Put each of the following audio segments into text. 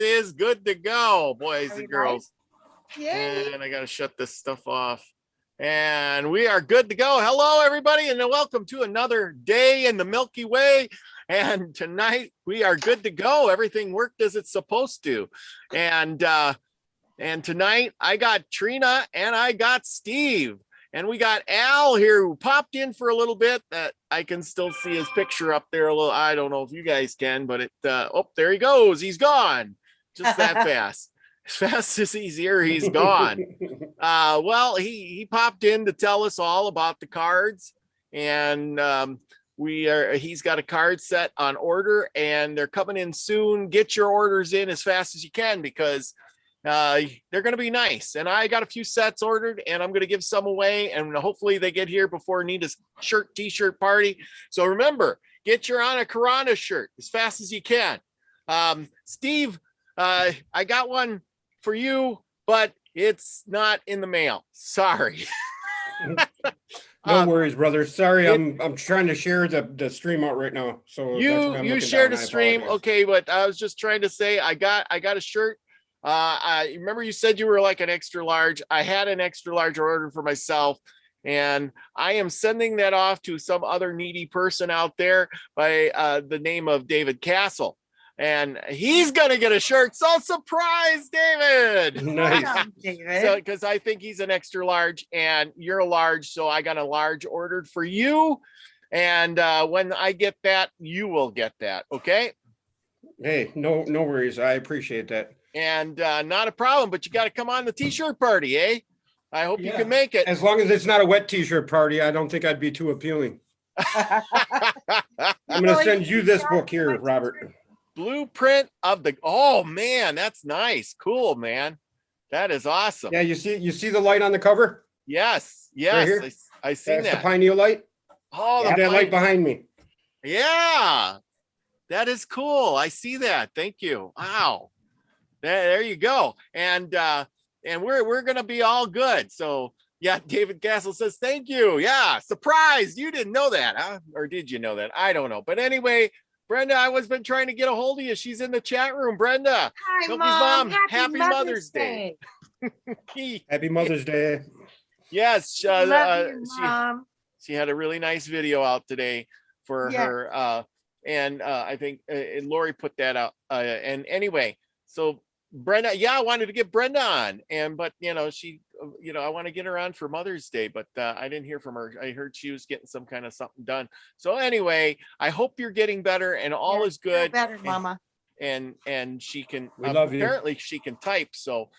is good to go, boys and girls. Yay. And I got to shut this stuff off. And we are good to go. Hello, everybody, and welcome to another day in the Milky Way. And tonight we are good to go. Everything worked as it's supposed to. And tonight I got Trina and I got Steve. And we got Al here who popped in for a little bit. That I can still see his picture up there a little. I don't know if you guys can, but oh, there he goes. He's gone. Just that fast. As fast as he's here, he's gone. Well, he popped in to tell us all about the cards, and he's got a card set on order, and they're coming in soon. Get your orders in as fast as you can because they're going to be nice. And I got a few sets ordered, and I'm going to give some away, and hopefully they get here before Nita's t-shirt party. So remember, get your Ana Karana shirt as fast as you can. Steve, I got one for you, but it's not in the mail. Sorry. No worries, brother. Sorry, I'm trying to share the stream out right now. So you shared a stream, okay? But I was just trying to say I got a shirt. I remember you said you were like an extra large. I had an extra large order for myself, and I am sending that off to some other needy person out there by the name of David Castle. And he's gonna get a shirt. So surprise, David! Nice. So because I think he's an extra large and you're a large, so I got a large ordered for you. And when I get that, you will get that. Okay. Hey, no worries. I appreciate that. And not a problem, but you got to come on the t-shirt party, eh? I hope you can make it. As long as it's not a wet t-shirt party, I don't think I'd be too appealing. I'm going to send you this book here, Robert. Blueprint of the, oh man, that's nice. Cool, man. That is awesome. Yeah, you see the light on the cover? Yes. Right here? I seen that. The pineal light. Oh, that light behind me. Yeah. That is cool. I see that. Thank you. Wow. There you go. And we're gonna be all good. So yeah, David Castle says thank you. Yeah, surprised. You didn't know that, huh? Or did you know that? I don't know. But anyway, Brenda, I was been trying to get a hold of you. She's in the chat room. Brenda. Hi, Milky's Mom. Happy Mother's Day. Happy Mother's Day. Yes. Love you, Mom. She had a really nice video out today for her. And I think Lori put that out. And anyway, so Brenda, yeah, I wanted to get Brenda on, but she, I want to get her on for Mother's Day, but I didn't hear from her. I heard she was getting some kind of something done. So anyway, I hope you're getting better and all is good. Better, Mama. And she can apparently she can type. So,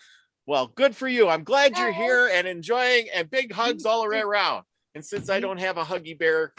well, good for you. I'm glad you're here and enjoying, and big hugs all around. And since I don't have a huggy bear,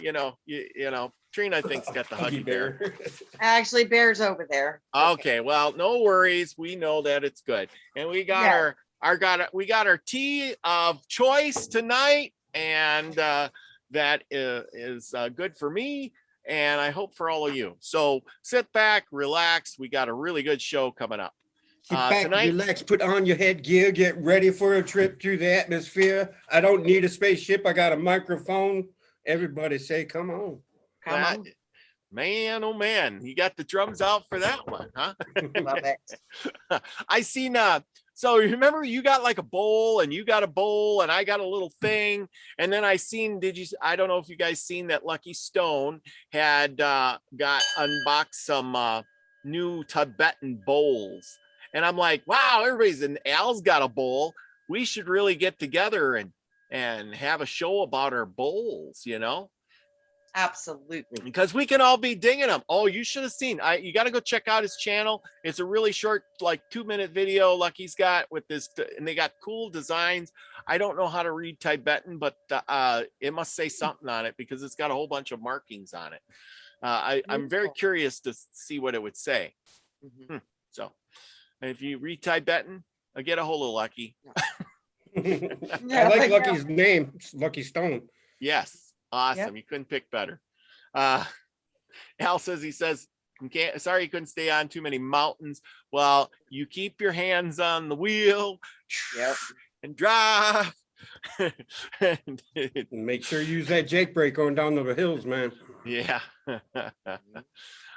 Trina thinks got the huggy bear. Actually, Bear's over there. Okay, well, no worries. We know that it's good. And we got our tea of choice tonight, and that is good for me, and I hope for all of you. So sit back, relax. We got a really good show coming up. Sit back, tonight, relax, put on your headgear, get ready for a trip through the atmosphere. I don't need a spaceship. I got a microphone. Everybody say, come on. Man, oh man, you got the drums out for that one, huh? Love it. I seen so remember you got like a bowl and you got a bowl and I got a little thing, and then I don't know if you guys seen that Lucky Stone had got unboxed some new Tibetan bowls, and I'm like, wow, and Al's got a bowl. We should really get together and have a show about our bowls, Absolutely. Because we can all be dinging them. Oh, you should have seen. You got to go check out his channel. It's a really short, like 2-minute video Lucky's got with this, and they got cool designs. I don't know how to read Tibetan, but it must say something on it because it's got a whole bunch of markings on it. I'm very curious to see what it would say. Mm-hmm. So if you read Tibetan, get a hold of Lucky. I like Lucky's name. It's Lucky Stone. Yes. Awesome. Yep. You couldn't pick better. Al says sorry you couldn't stay on too many mountains. Well, you keep your hands on the wheel. Yep. And drive. And make sure you use that Jake brake going down the hills, man. Yeah.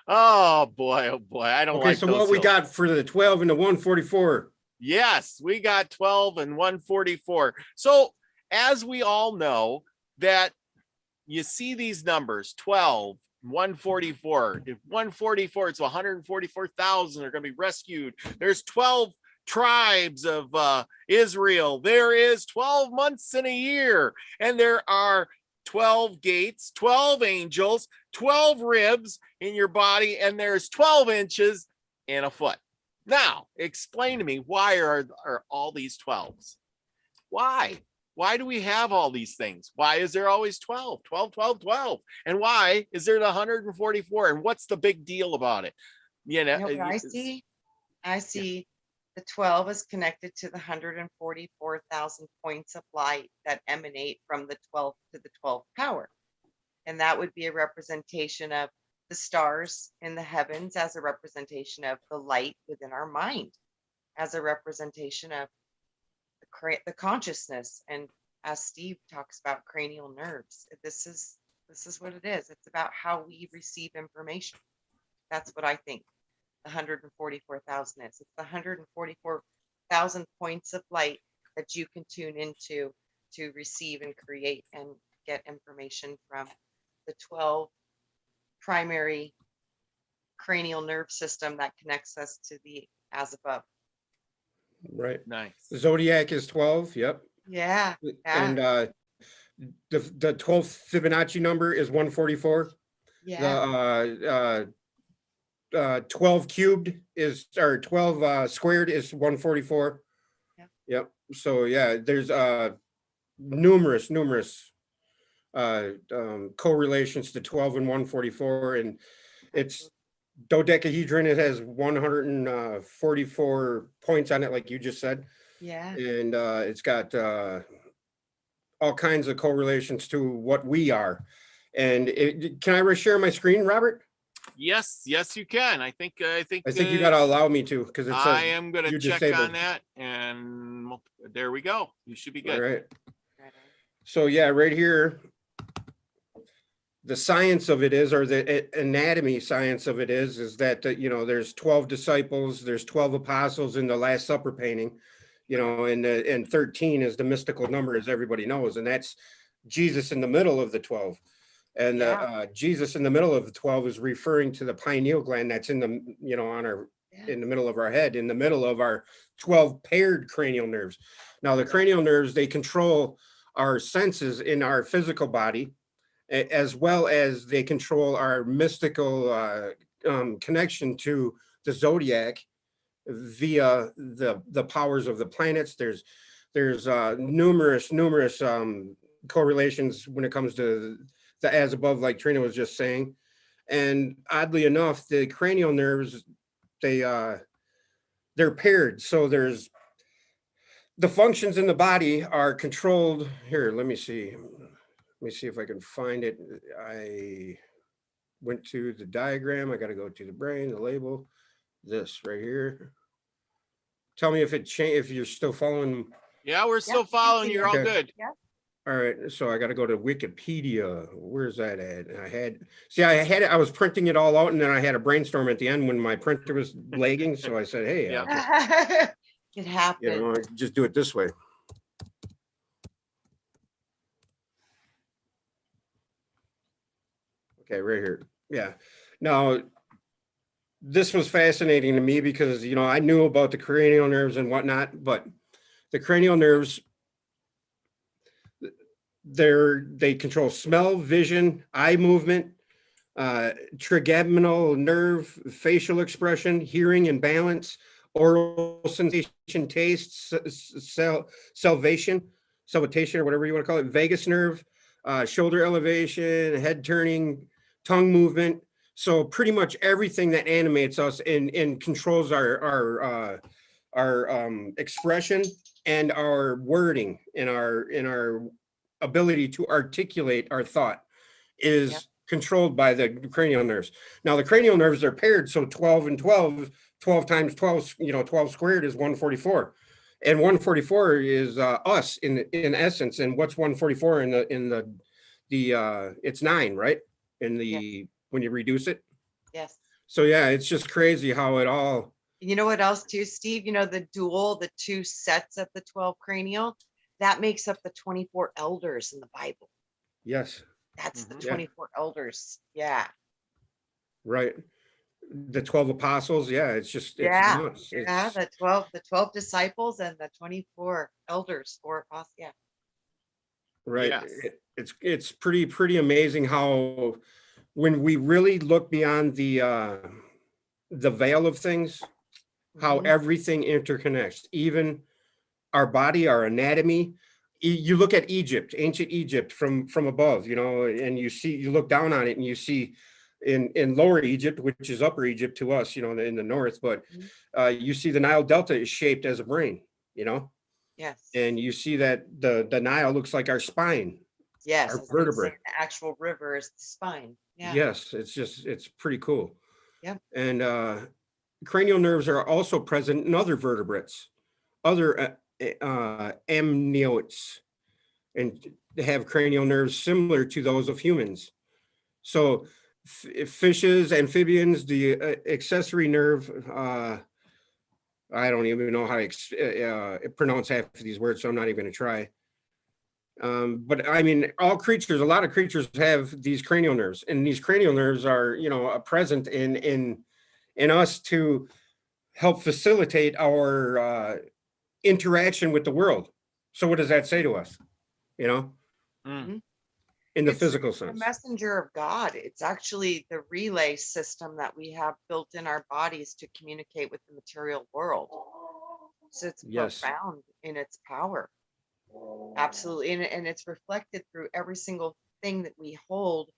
Oh boy, I don't Okay, like so those what we hills. got for the 12 and the 144? Yes, we got 12 and 144. So as we all know that you see these numbers, 12, 144. If 144, it's 144,000 are going to be rescued. There's 12 tribes of Israel. There is 12 months in a year, and there are 12 gates, 12 angels, 12 ribs in your body, and there's 12 inches in a foot. Now, explain to me, why are all these 12s? Why? Why do we have all these things? Why is there always 12, 12, 12, 12? And why is there the 144? And what's the big deal about it? You You know, know what I see? I see the 12 is connected to the 144,000 points of light that emanate from the 12 to the 12th power. And that would be a representation of the stars in the heavens, as a representation of the light within our mind, as a representation of the consciousness. And as Steve talks about cranial nerves, this is what it is. It's about how we receive information. That's what I think the 144,000 is. It's the 144,000 points of light that you can tune into to receive and create and get information from the 12 primary cranial nerve system that connects us to the as above. Right. nice. The zodiac is 12. Yep. Yeah. And the 12th Fibonacci number is 144. Yeah. The 12 cubed is, or 12 squared is 144. Yep. So yeah, there's numerous correlations to 12 and 144, and it's dodecahedron. It has 144 points on it, like you just said. Yeah. And it's got all kinds of correlations to what we are. And can I share my screen, Robert? Yes, you can. I think you got to allow me to, because it says I am going to you're check disabled. on that, and there we go. You should be good. All right. So yeah, right here, the science of it is, or the anatomy science of it is that, there's 12 disciples, there's 12 apostles in the Last Supper painting, and 13 is the mystical number, as everybody knows, and that's Jesus in the middle of the 12. And Jesus in the middle of the 12 is referring to the pineal gland that's in the, in the middle of our head, in the middle of our 12 paired cranial nerves. Now, the cranial nerves, they control our senses in our physical body, as well as they control our mystical connection to the zodiac via the powers of the planets. There's numerous correlations when it comes to the as above, like Trina was just saying. And oddly enough, the cranial nerves, they're paired. So there's the functions in the body are controlled. Here, let me see if I can find it. I went to the diagram. I got to go to the brain, the label, this right here. Tell me if it changed, if you're still following. Yeah, we're still following. You're all Okay. good. Yeah. All right, so I got to go to Wikipedia. Where's that at? I was printing it all out, and then I had a brainstorm at the end when my printer was lagging. So I said, hey, Yeah. It happened. just do it this way. Okay, right here. Yeah. Now, this was fascinating to me because, I knew about the cranial nerves and whatnot, but the cranial nerves, they control smell, vision, eye movement, trigeminal nerve, facial expression, hearing and balance, oral sensation, taste, salivation, or whatever you want to call it, vagus nerve, shoulder elevation, head turning, tongue movement. So pretty much everything that animates us and controls our expression and our wording and our ability to articulate our thought is controlled by the cranial nerves. Now the cranial nerves are paired, so 12 and 12 times 12, 12 squared is 144, and 144 is us in essence. And what's 144 in the it's 9, right? In the when you reduce it. Yes. So yeah, it's just crazy how it all, You know what else too, Steve? You know, the two sets of the 12 cranial, that makes up the 24 elders in the Bible. yes, That's the Mhm. Yeah. 24 elders. Yeah. right. The 12 apostles, yeah, it's just, it's Yeah. nuts. Yeah. It's The 12 disciples and the 24 elders or apostles. Yeah. right. Yes. It's pretty amazing how when we really look beyond the veil of things, how Mhm. everything interconnects, even our body, our anatomy. You look at Egypt, ancient Egypt from above, and you look down on it and you see in lower Egypt, which is upper Egypt to us, in the north, but Mhm. you see the Nile Delta is shaped as a brain, Yes. and you see that the Nile looks like our spine, Yes. our As they say, vertebrae. the actual river is the spine. Yeah. Yes, it's pretty cool. Yep. And cranial nerves are also present in other vertebrates, other amniotes, and they have cranial nerves similar to those of humans. So fishes, amphibians, the accessory nerve, I don't even know how to pronounce half of these words, so I'm not even going to try. But I mean, a lot of creatures have these cranial nerves, and these cranial nerves are, present in us to help facilitate our interaction with the world. So what does that say to us? You know, Mm. Mhm. in the It's physical the sense. messenger of God. It's actually the relay system that we have built in our bodies to communicate with the material world. So it's Yes. profound in its power. Absolutely. And it's reflected through every single thing that we hold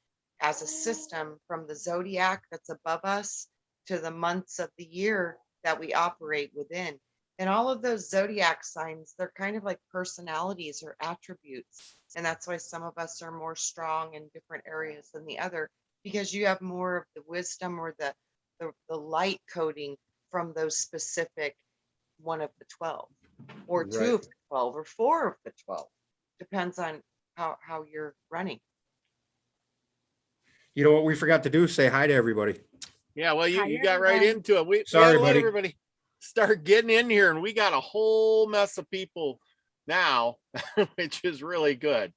as a system, from the zodiac that's above us to the months of the year that we operate within. And all of those zodiac signs, they're kind of like personalities or attributes. And that's why some of us are more strong in different areas than the other, because you have more of the wisdom or the light coding from those specific one of the 12 or two Right. of the 12 or four of the 12. Depends on how you're running. You know what we forgot to do? Say hi to everybody. Yeah, well, you, Hi, you got right everyone. into it. We had Sorry, to let buddy. everybody start getting in here, and we got a whole mess of people now, which is really good.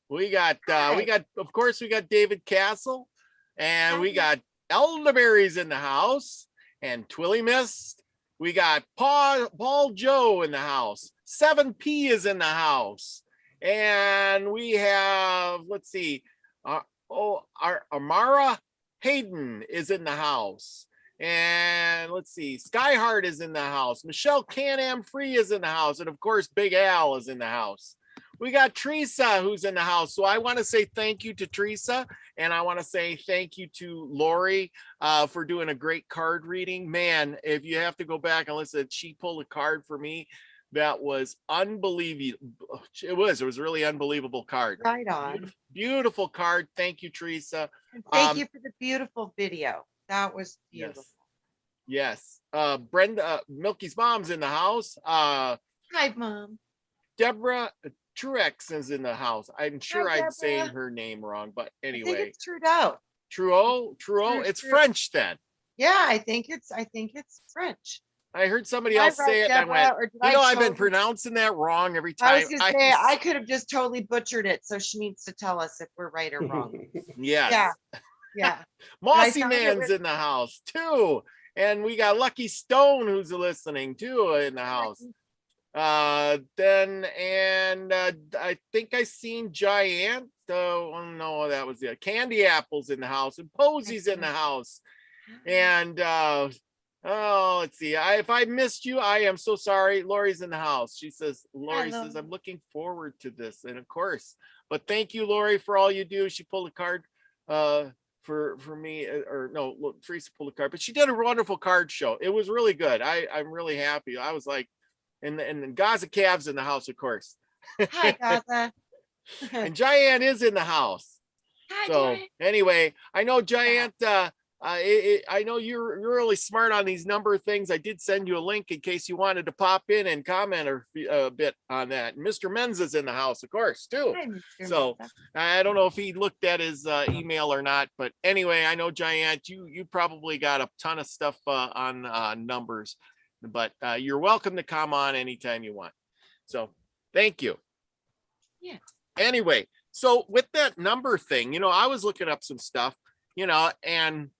We got, of course, we got David Castle, and we got Elderberries in the house, and Twilly Mist. We got Paul Joe in the house. 7P is in the house, and we have, let's see, our Amara Hayden is in the house. And let's see, Skyheart is in the house. Michelle Can-Am Free is in the house. And of course, Big Al is in the house. We got Teresa who's in the house. So I want to say thank you to Teresa. And I want to say thank you to Lori for doing a great card reading. Man, if you have to go back and listen, she pulled a card for me that was unbelievable. It was really unbelievable card. Right on. Beautiful card. Thank you, Teresa. And thank you for the beautiful video. That was beautiful. Yes. Brenda, Milky's mom's in the house. Hi, Mom. Deborah Truex is in the house. I'm sure Hi, I'm saying Deborah. her name wrong, but I think anyway. it's Trudeau. Trudeau? It's French then. Yeah, I think it's French. I heard somebody I else wrote say it, and I Deborah, went, or did I've been totally- pronouncing that wrong every I time. was gonna say I could have just totally butchered it, so she needs to tell us if we're right or wrong. Yes. Yeah. Yeah. Mossy sound it Man's with- in the house too. And we got Lucky Stone who's listening too in the house. I think I seen Giant. Oh no, that was it. Candy Apple's in the house, and Posy's in the house. And let's see. If I missed you, I am so sorry. Lori's in the house. Lori says, I'm looking forward to this. And of course, but thank you, Lori, for all you do. She pulled a card for me, or no, look, Teresa pulled a card, but she did a wonderful card show. It was really good. I'm really happy. I was like, and Gaza Cavs in the house, of course. Hi, Gaza. And Giant is in the house. Hi, So Giant. anyway, I know Giant I know you're really smart on these number things. I did send you a link in case you wanted to pop in and comment a bit on that. And Mr. Menz is in the house, of course, too. Hi, Mr. So Menza. I don't know if he looked at his email or not, but anyway, I know Giant, you probably got a ton of stuff on numbers, but you're welcome to come on anytime you want. So thank you. Yeah. Anyway, so with that number thing, I was looking up some stuff, and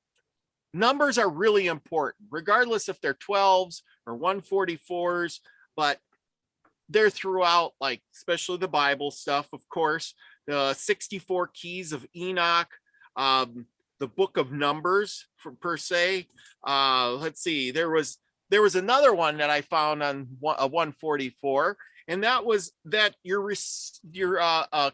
numbers are really important, regardless if they're 12s or 144s, but they're throughout, like, especially the Bible stuff, of course, the 64 keys of Enoch, the book of Numbers per se. Let's see, there was another one that I found on a 144, and that was that your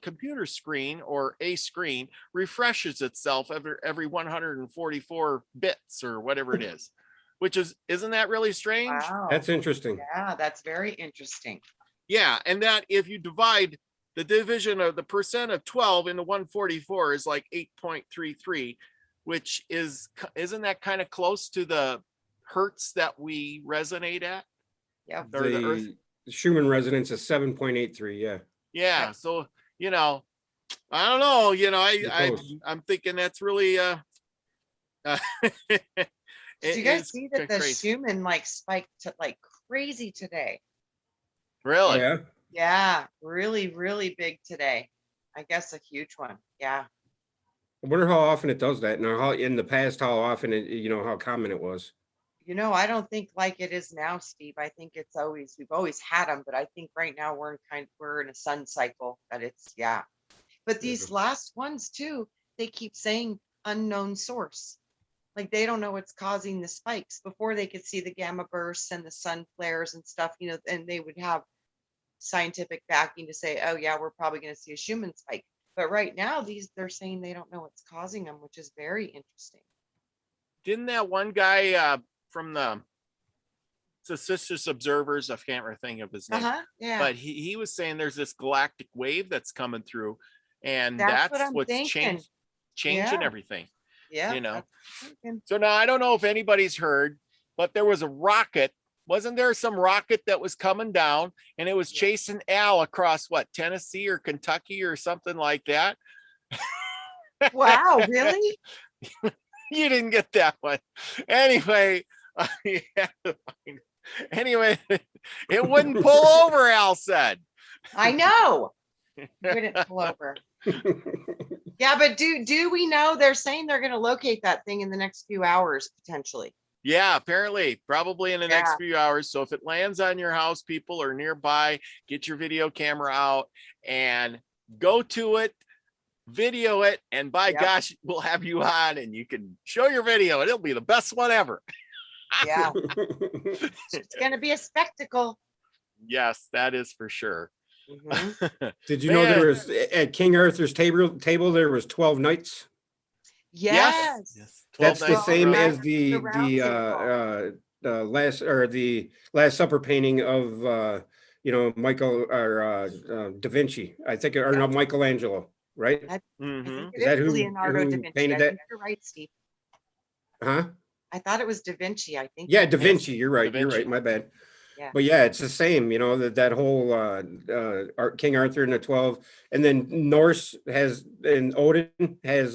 computer screen or a screen refreshes itself every 144 bits or whatever it is, which isn't that really strange? Wow. That's interesting. Yeah, that's very interesting. Yeah, and that if you divide the division of the percent of 12 into 144 is like 8.33, which isn't that kind of close to the hertz that we resonate at? Yeah. Or the Earth? The Schumann resonance is 7.83. Yeah. Yeah. So, I don't know, Close. I'm thinking that's really, Did you guys is see that the crazy. Schumann spiked to crazy today? Oh, Really? yeah. Yeah, really, really big today. I guess a huge one. Yeah. I wonder how often it does that, and how in the past, how often how common it was. I don't think like it is now, Steve. I think we've always had them, but I think right now we're in a sun cycle that it's, yeah. But these last ones too, they keep saying unknown source. Like they don't know what's causing the spikes. Before they could see the gamma bursts and the sun flares and stuff, and they would have scientific backing to say, oh yeah, we're probably going to see a Schumann spike. But right now, they're saying they don't know what's causing them, which is very interesting. Didn't that one guy from the Suspicious Observers, I can't remember think of his name, Yeah. but he was saying there's this galactic wave that's coming through, and That's that's what I'm what's thinking. changing Yeah. everything. Yeah. You know. that's what I'm thinking. So now I don't know if anybody's heard, but there was a rocket. Wasn't there some rocket that was coming down and it was Yeah. chasing Al across Tennessee or Kentucky or something like that? Wow, really? You didn't get that one. Anyway, anyway, it wouldn't pull over, Al said. I know. Wouldn't pull over. Yeah, but do we know they're saying they're going to locate that thing in the next few hours potentially? Yeah, apparently, probably in the next few hours. So if it lands on your house, people or nearby, get your video camera out and go to it, video it, and by gosh, we'll have you on and you can show your video and it'll be the best one ever. Yeah. It's going to be a spectacle. Yes, that is for sure. Mhm. Did you know there was at King Arthur's table there was 12 knights? Yes. Yes. That's the nights same around. as the Last Supper painting of Michael or Da Vinci. I think, or no, Michelangelo, right? I Mhm. think Is that it is who Leonardo da Vinci. painted I that? think you're right, Steve. Huh? I thought it was Da Vinci. I think. Yeah, Da Vinci. You're right. Da You're Vinci. right. My bad. Yeah. But yeah, it's the same. That whole King Arthur and the 12, and then Norse has, and Odin has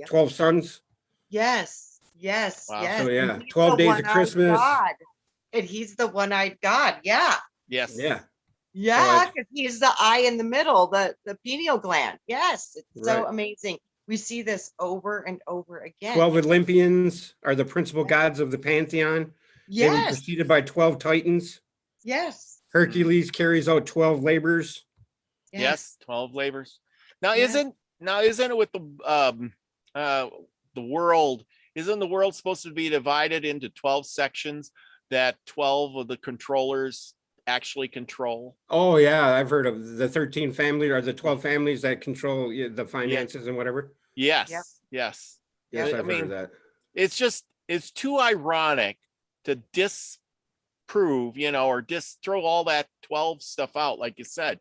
12 sons. Yes. Wow. Yes. So And yeah, he's 12 the days of one-eyed Christmas. God. And he's the one-eyed God. Yeah. Yes. Yeah. Yeah, because he's the eye in the middle, the pineal gland. Yes, it's so Right. amazing. We see this over and over again. 12 Olympians are the principal gods of the pantheon. They were Yes, preceded by 12 titans. yes, Hercules carries out 12 labors. Yes. 12 labors. Now Yeah. isn't it with the world, isn't the world supposed to be divided into 12 sections that 12 of the controllers actually control? Oh yeah, I've heard of the 13 family or the 12 families that control the finances and whatever. Yes. Yep. Yes. Yes, I I've mean, heard of that. it's too ironic to disprove, or throw all that 12 stuff out. Like you said,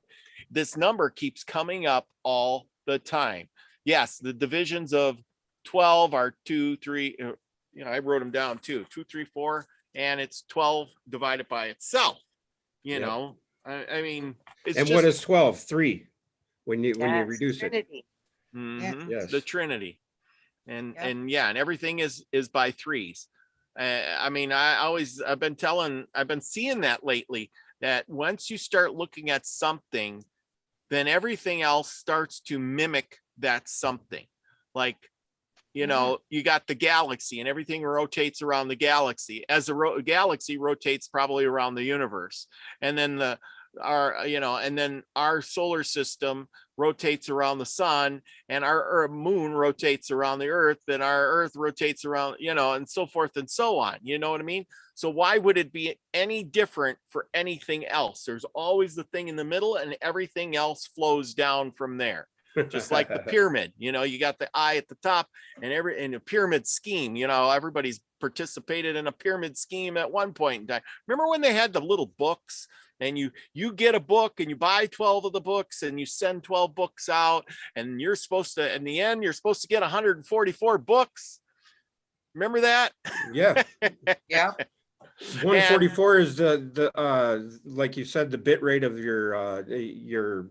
this number keeps coming up all the time. Yes, the divisions of 12 are 2, 3, I wrote them down too, 2, 3, 4, and it's 12 divided by itself. Yep. I mean, it's And just, what is 12? 3 when you Yes, reduce it. Trinity. mhm, Yes. the Trinity. And Yep. and everything is by threes. I mean, I've been seeing that lately, that once you start looking at something, then everything else starts to mimic that something. Like, you got the galaxy, and everything rotates around the galaxy as the galaxy rotates probably around the universe. And then and then our solar system rotates around the sun, and our moon rotates around the earth, and our earth rotates around, and so forth and so on. You know what I mean? So why would it be any different for anything else? There's always the thing in the middle, and everything else flows down from there. Just like the pyramid, you got the eye at the top, and in a pyramid scheme, everybody's participated in a pyramid scheme at one point in time. Remember when they had the little books, and you get a book and you buy 12 of the books and you send 12 books out, and you're supposed to, in the end, you're supposed to get 144 books. Remember that? Yeah. Yeah. 144 is the like you said, the bit rate of your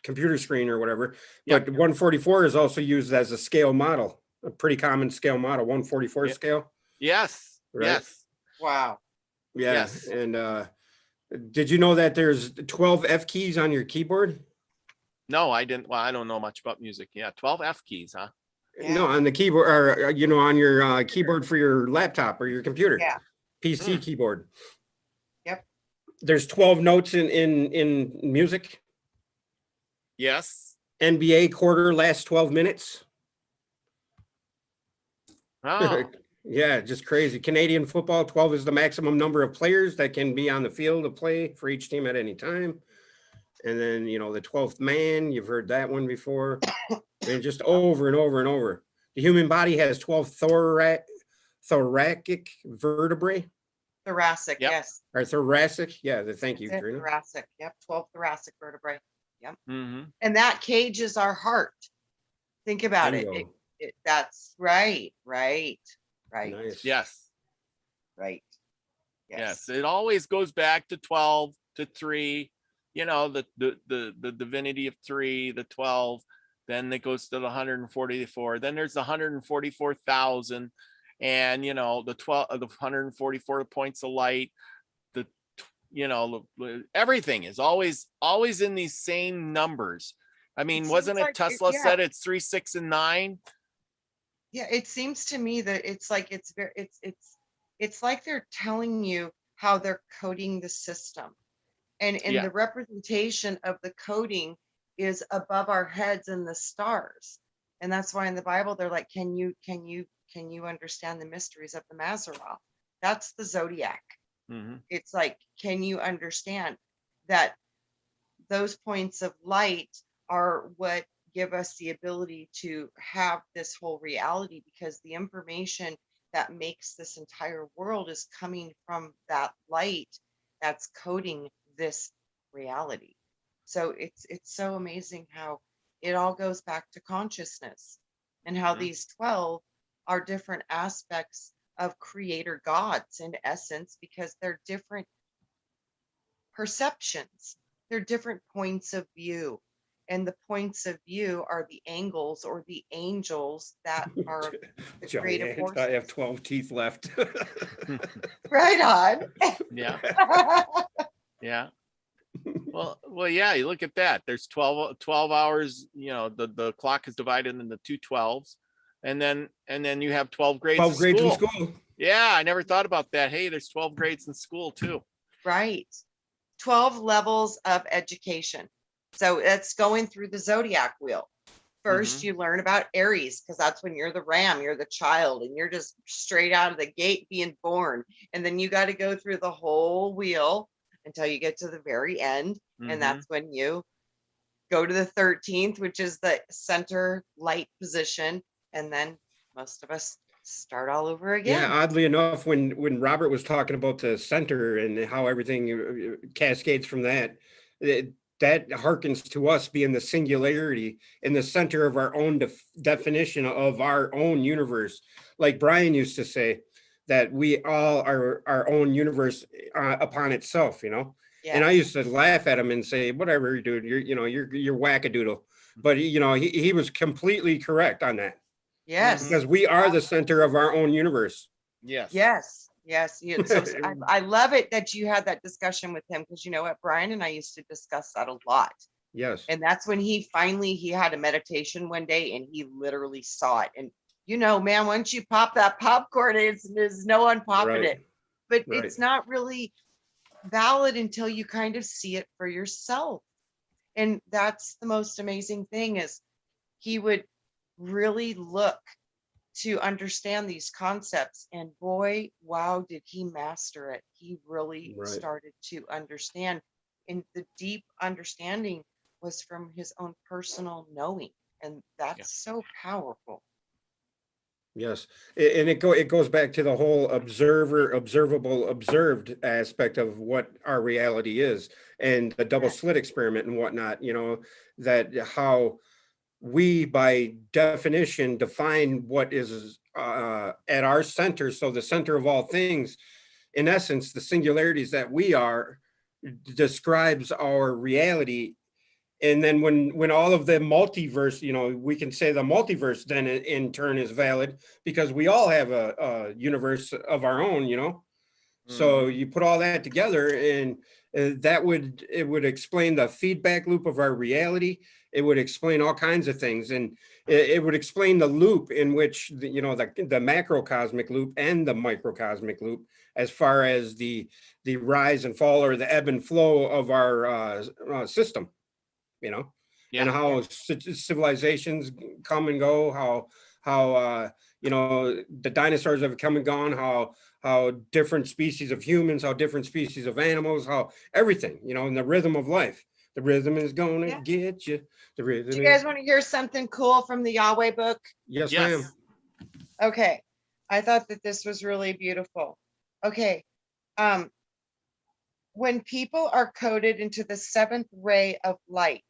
computer screen or whatever. Yep. But 144 is also used as a scale model, a pretty common scale model, 144 Yep. scale. Yes. Right? Yes. Wow. Yeah. Yes. And did you know that there's 12 F keys on your keyboard? No, I didn't. Well, I don't know much about music. Yeah. 12 F keys, huh? Yeah. No, on the keyboard, or on your keyboard for your laptop or your computer. Yeah. PC keyboard. Yep. There's 12 notes in music. Yes. NBA quarter lasts 12 minutes. Oh. Yeah, just crazy. Canadian football, 12 is the maximum number of players that can be on the field to play for each team at any time. And then, the 12th man, you've heard that one before. And just over and over and over. The human body has 12 thoracic vertebrae. Thoracic. Yep. Yes. Or thoracic. Yeah, thank you, That's it, Trina. thoracic. Yep. 12 thoracic vertebrae. Yep. Mm-hmm. And that cage is our heart. Think about it. Bingo. That's right. Nice. Yes. Right. Yes. It always goes back to 12, to 3, the divinity of 3, the 12. Then it goes to the 144. Then there's the 144,000, and the 12, the 144 points of light. Everything is always in these same numbers. I mean, wasn't it Tesla said it's 3, 6, and 9? Yeah, it seems to me that it's like it's like they're telling you how they're coding the system, and the representation of the coding is above our heads in the stars. And that's why in the Bible they're like, can you understand the mysteries of the Mazzaroth? That's the zodiac. Mm-hmm. It's like, can you understand that those points of light are what give us the ability to have this whole reality, because the information that makes this entire world is coming from that light that's coding this reality. So it's so amazing how it all goes back to consciousness, and how these 12 are different aspects of creator gods in essence, because they're different perceptions, they're different points of view, and the points of view are the angles or the angels that are the creative force. I have 12 teeth left. Right on. Yeah. Yeah. Well, yeah, you look at that. There's 12 hours, the clock is divided into 2 12s. And then you have 12 grades. 12 grades in school. Yeah, I never thought about that. Hey, there's 12 grades in school too. Right. 12 levels of education. So it's going through the zodiac wheel. First, you learn about Aries, because that's when you're the ram, you're the child, and you're just straight out of the gate being born. And then you got to go through the whole wheel until you get to the very end. And that's when you go to the 13th, which is the center light position. And then most of us start all over again. Yeah, oddly enough, when Robert was talking about the center and how everything cascades from that, that harkens to us being the singularity in the center of our own definition of our own universe. Like Brian used to say, that we all are our own universe upon itself, you know? And I used to laugh at him and say, whatever, dude, you're wackadoodle. But he was completely correct on that. Yes. Because we are the center of our own universe. Yes. Yes. So I love it that you had that discussion with him, because you know what, Brian and I used to discuss that a lot. Yes. And that's when he had a meditation one day and he literally saw it. And man, once you pop that popcorn, there's no unpopping it. But it's not really valid until you kind of see it for yourself. And that's the most amazing thing, is he would really look to understand these concepts, and boy, wow, did he master it. He really started to understand, and the deep understanding was from his own personal knowing, and that's so powerful. Yes, and it goes back to the whole observable, observed aspect of what our reality is, and the double slit experiment and whatnot. That how we, by definition, define what is at our center. So the center of all things, in essence, the singularities that we are, describes our reality. And then when all of the multiverse, we can say the multiverse then in turn is valid, because we all have a universe of our own, So you put all that together, and it would explain the feedback loop of our reality. It would explain all kinds of things, and it would explain the loop in which the macrocosmic loop and the microcosmic loop, as far as the rise and fall, or the ebb and flow of our system. And how civilizations come and go, how the dinosaurs have come and gone, how different species of humans, how different species of animals, how everything, in the rhythm of life. The rhythm is gonna get you. The rhythm. Do you guys want to hear something cool from the Yahweh book? Yes, ma'am. Okay. I thought that this was really beautiful. Okay. When people are coded into the 7th ray of light,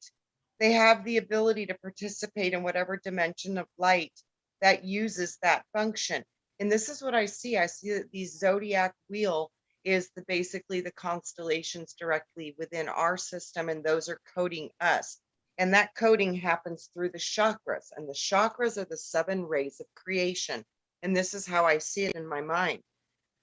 they have the ability to participate in whatever dimension of light that uses that function. And this is what I see. I see that the zodiac wheel is basically the constellations directly within our system, and those are coding us. And that coding happens through the chakras, and the chakras are the 7 rays of creation. And this is how I see it in my mind.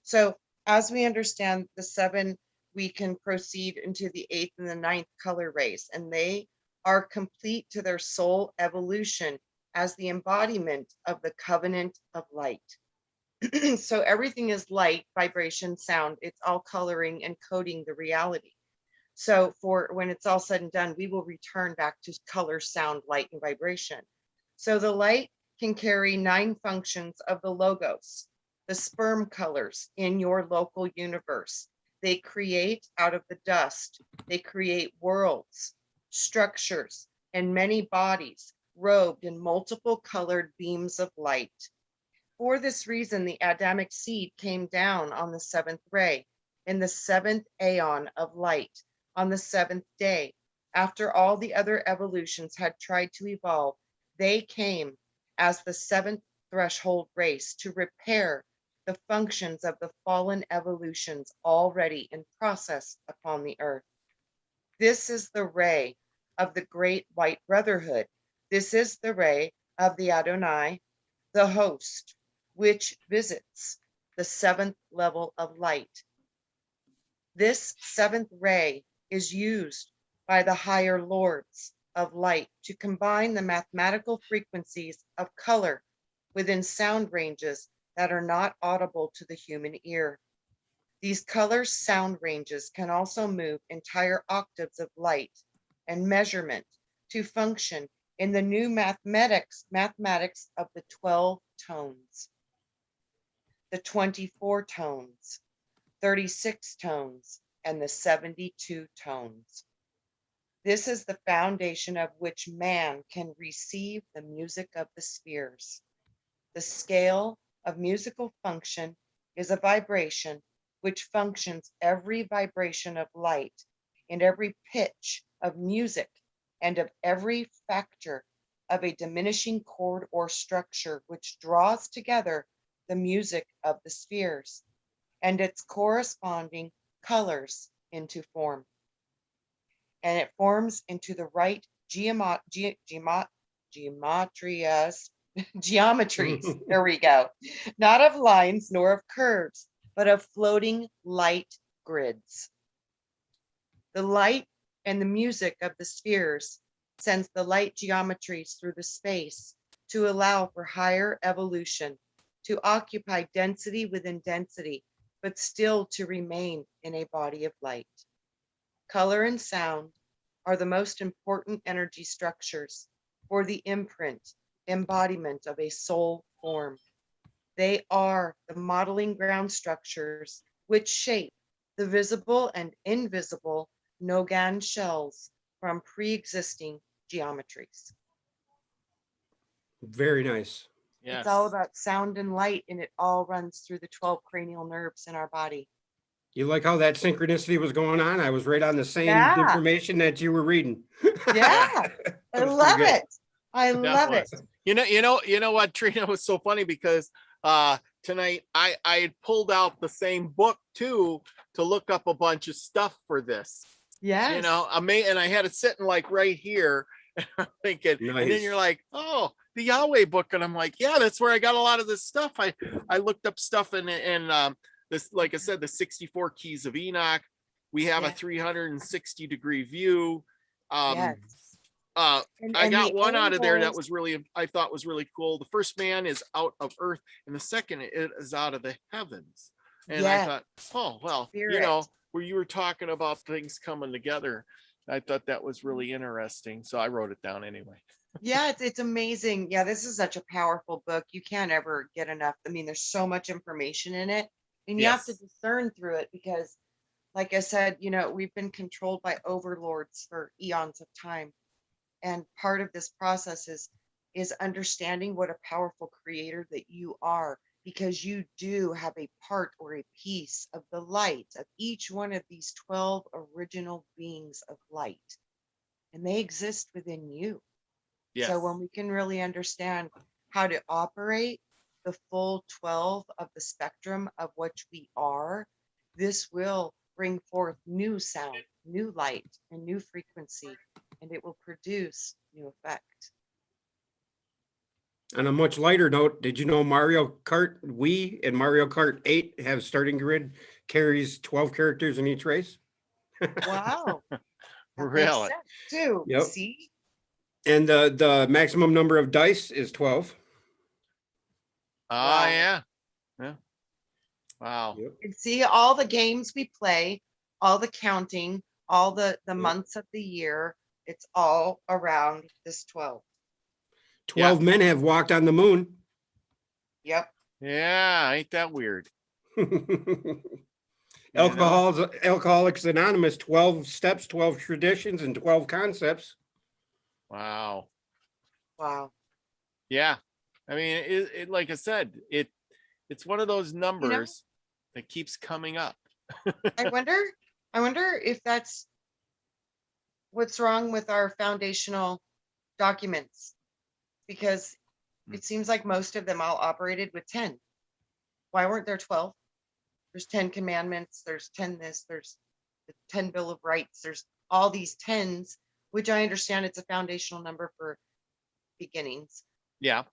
So as we understand the 7, we can proceed into the 8th and the 9th color rays, and they are complete to their soul evolution as the embodiment of the covenant of light. So everything is light, vibration, sound. It's all coloring and coding the reality. So for when it's all said and done, we will return back to color, sound, light, and vibration. So the light can carry 9 functions of the logos, the sperm colors in your local universe. They create out of the dust. They create worlds, structures, and many bodies robed in multiple colored beams of light. For this reason, the Adamic seed came down on the 7th ray, in the 7th aeon of light, on the 7th day. After all the other evolutions had tried to evolve, they came as the 7th threshold race to repair the functions of the fallen evolutions already in process upon the earth. This is the ray of the great white brotherhood. This is the ray of the Adonai, the host, which visits the 7th level of light. This 7th ray is used by the higher lords of light to combine the mathematical frequencies of color within sound ranges that are not audible to the human ear. These color sound ranges can also move entire octaves of light and measurement to function in the new mathematics of the 12 tones, the 24 tones, 36 tones, and the 72 tones. This is the foundation of which man can receive the music of the spheres. The scale of musical function is a vibration which functions every vibration of light and every pitch of music and of every factor of a diminishing chord or structure which draws together the music of the spheres and its corresponding colors into form. And it forms into the right geometries. There we go. Not of lines nor of curves, but of floating light grids. The light and the music of the spheres sends the light geometries through the space to allow for higher evolution, to occupy density within density, but still to remain in a body of light. Color and sound are the most important energy structures for the imprint, embodiment of a soul form. They are the modeling ground structures which shape the visible and invisible Nogan shells from pre-existing geometries. Very nice. Yes. It's all about sound and light, and it all runs through the 12 cranial nerves in our body. You like how that synchronicity was going on? I was right on the same Yeah. information that you were reading. Yeah, I love it. I love it. You know what, Trina, was so funny because tonight I had pulled out the same book too to look up a bunch of stuff for this. Yes. You know, and I had it sitting like right here. And I'm thinking, and then Nice. you're like, oh, the Yahweh book, and I'm like, yeah, that's where I got a lot of this stuff. I looked up stuff in this, like I said, the 64 keys of Enoch. We have a 360-degree view. Yes. I And got the one out of there that angles- was I thought was really cool. The first man is out of earth, and the second is out of the heavens. And I Yes. thought, oh well, you Spirit. know, where you were talking about things coming together, I thought that was really interesting. So I wrote it down anyway. Yeah, it's amazing. Yeah, this is such a powerful book. You can't ever get enough. I mean, there's so much information in it, and you have to Yes. discern through it because, like I said, you know, we've been controlled by overlords for eons of time. And part of this process is understanding what a powerful creator that you are, because you do have a part or a piece of the light of each one of these 12 original beings of light, and they exist within you. Yes. So when we can really understand how to operate the full 12 of the spectrum of which we are, this will bring forth new sound, new light, and new frequency, and it will produce new effect. On a much lighter note, did you know Mario Kart Wii and Mario Kart 8 have starting grid carries 12 characters in each race? Wow. That makes Really? sense too. Yep. See? And the maximum number of dice is 12. Oh Wow. yeah. Wow. Yep. And see all the games we play, all the counting, all the months of the year, it's all around this 12. 12 men have walked on the moon. Yep. Yeah, ain't that weird? Alcoholics Anonymous, 12 steps, 12 traditions, and 12 concepts. Wow. Wow. Yeah. I mean, it like I said, it's one of those numbers that keeps coming up. I wonder if that's what's wrong with our foundational documents, because it seems like most of them all operated with 10. Why weren't there 12? There's 10 commandments, there's 10 this, there's the 10 Bill of Rights, there's all these 10s, which I understand it's a foundational number for beginnings. Yeah.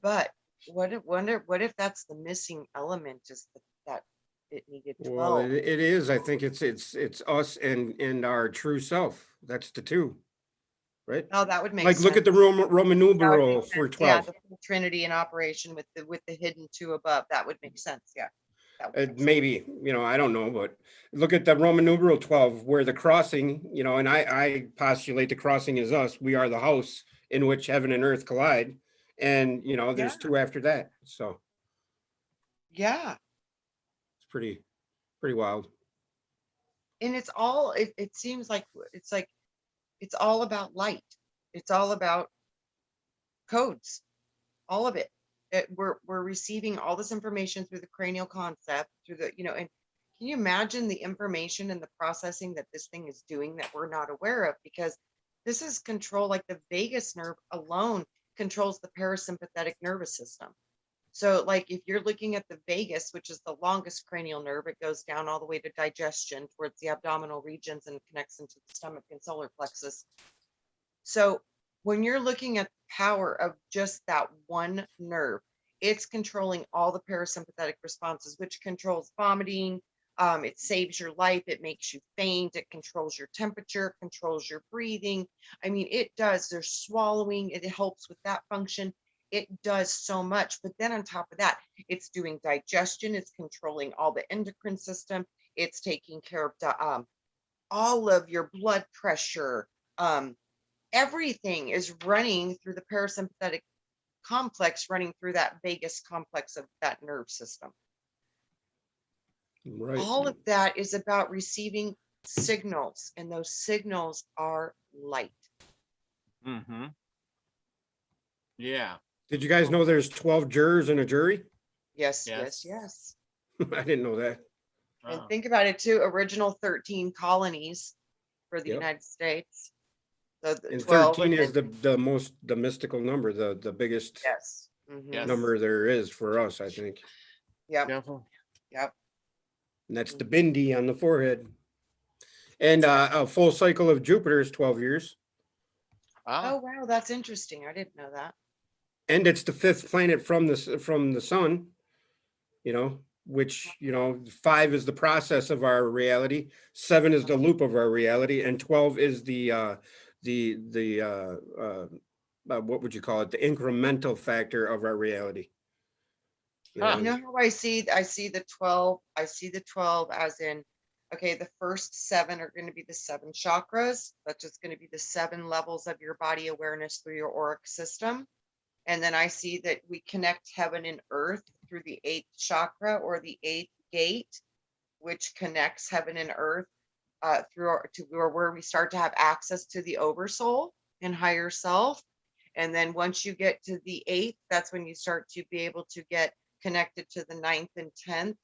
But what if that's the missing element, is that it needed 12? Well, it is. I think it's us and our true self. That's the two, right? Oh, that would make Like, sense. look at the Roman That would numeral make for sense. Yeah, 12. the full Trinity in operation with the hidden two above. That would make sense. Yeah. That would make sense. Maybe, I don't know, but look at the Roman numeral 12, where the crossing, and I postulate the crossing is us. We are the house in which heaven and earth collide. And, there's two after that. So Yeah. it's pretty wild. And it's all, it seems like it's all about light. It's all about codes, all of it. We're receiving all this information through the cranial concept, through the, and Can you imagine the information and the processing that this thing is doing that we're not aware of? Because this is control, like the vagus nerve alone controls the parasympathetic nervous system. So like if you're looking at the vagus, which is the longest cranial nerve, it goes down all the way to digestion towards the abdominal regions and connects into the stomach and solar plexus. So when you're looking at the power of just that one nerve, it's controlling all the parasympathetic responses, which controls vomiting. It saves your life. It makes you faint. It controls your temperature, controls your breathing. I mean, it does. There's swallowing. It helps with that function. It does so much. But then on top of that, it's doing digestion. It's controlling all the endocrine system. It's taking care of all of your blood pressure. Everything is running through the parasympathetic complex, running through that vagus complex of that nerve system. Right. All of that is about receiving signals, and those signals are light. Mm-hmm. Yeah. Did you guys know there's 12 jurors in a jury? Yes, Yes. yes, yes. I didn't know that. And Wow. think about it too, original 13 colonies for the Yep. United States. So the And 12 13 and is then- the mystical number, the biggest yes. Mhm. Yes. number there is for us, I think. Yep. Careful. Yep. And that's the bindi on the forehead. And a full cycle of Jupiter is 12 years. Oh, wow. That's interesting. I didn't know that. And it's the fifth planet from the sun, which, 5 is the process of our reality, 7 is the loop of our reality, and 12 is the what would you call it? The incremental factor of our reality. Huh. You know how I see the 12? I see the 12 as in, okay, the first 7 are going to be the 7 chakras. That's just going to be the 7 levels of your body awareness through your auric system. And then I see that we connect heaven and earth through the 8th chakra, or the 8th gate, which connects heaven and earth where we start to have access to the oversoul and higher self. And then once you get to the 8th, that's when you start to be able to get connected to the 9th and 10th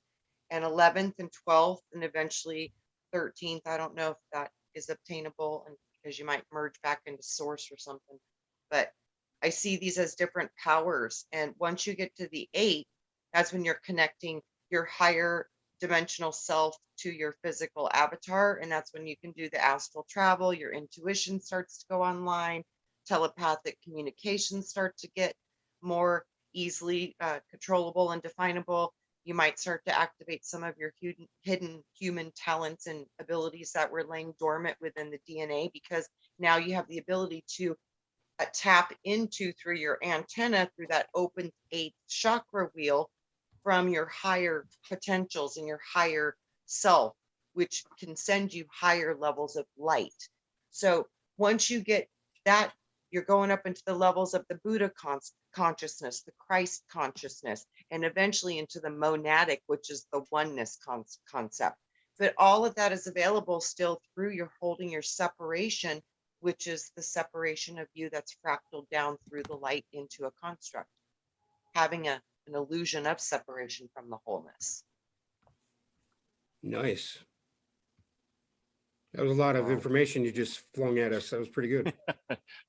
and 11th and 12th, and eventually 13th. I don't know if that is obtainable, and because you might merge back into source or something, but I see these as different powers. And once you get to the 8th, that's when you're connecting your higher dimensional self to your physical avatar. And that's when you can do the astral travel. Your intuition starts to go online. Telepathic communications start to get more easily controllable and definable. You might start to activate some of your hidden human talents and abilities that were laying dormant within the DNA, because now you have the ability to tap into through your antenna, through that open 8th chakra wheel, from your higher potentials and your higher self, which can send you higher levels of light. So once you get that, you're going up into the levels of the Buddha consciousness, the Christ consciousness, and eventually into the monadic, which is the oneness concept. But all of that is available still through your holding your separation, which is the separation of you that's fractaled down through the light into a construct, having an illusion of separation from the wholeness. Nice. That was a lot of Wow. information you just flung at us. That was pretty good.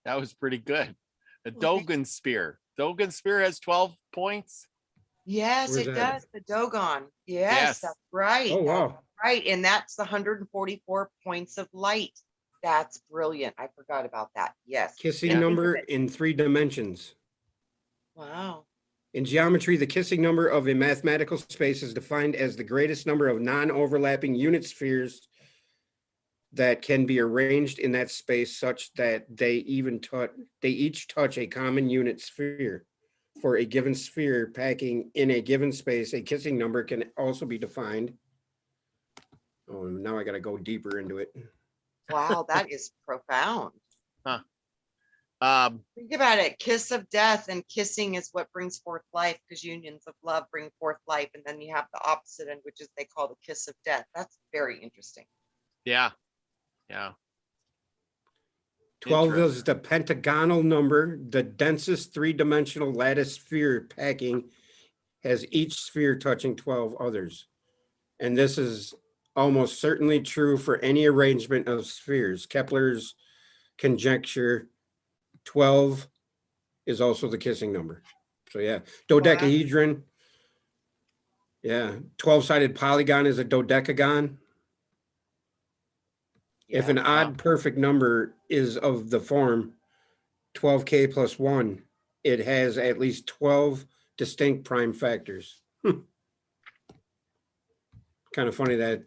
That was pretty good. The Well, thank- Dogen spear. Dogen spear has 12 points. Yes, Where's it that? does. The Dogon. Yes, Yes. that's right. Oh, wow. That's right. And that's the 144 points of light. That's brilliant. I forgot about that. Yes. Kissing Yeah. number in 3 dimensions. Wow. In geometry, the kissing number of a mathematical space is defined as the greatest number of non-overlapping unit spheres that can be arranged in that space such that they each touch a common unit sphere. For a given sphere packing in a given space, a kissing number can also be defined. Oh, now I got to go deeper into it. Wow. That is profound. Um, Think about it. Kiss of death, and kissing is what brings forth life, because unions of love bring forth life. And then you have the opposite end, which is they call the kiss of death. That's very interesting. yeah. Yeah. 12 is Interesting. the pentagonal number, the densest 3-dimensional lattice sphere packing has each sphere touching 12 others. And this is almost certainly true for any arrangement of spheres. Kepler's conjecture 12 is also the kissing number. So yeah, dodecahedron. Yeah, 12-sided polygon is a dodecagon. If an odd perfect number is of the form 12k plus 1, it has at least 12 distinct prime factors. Kind of funny that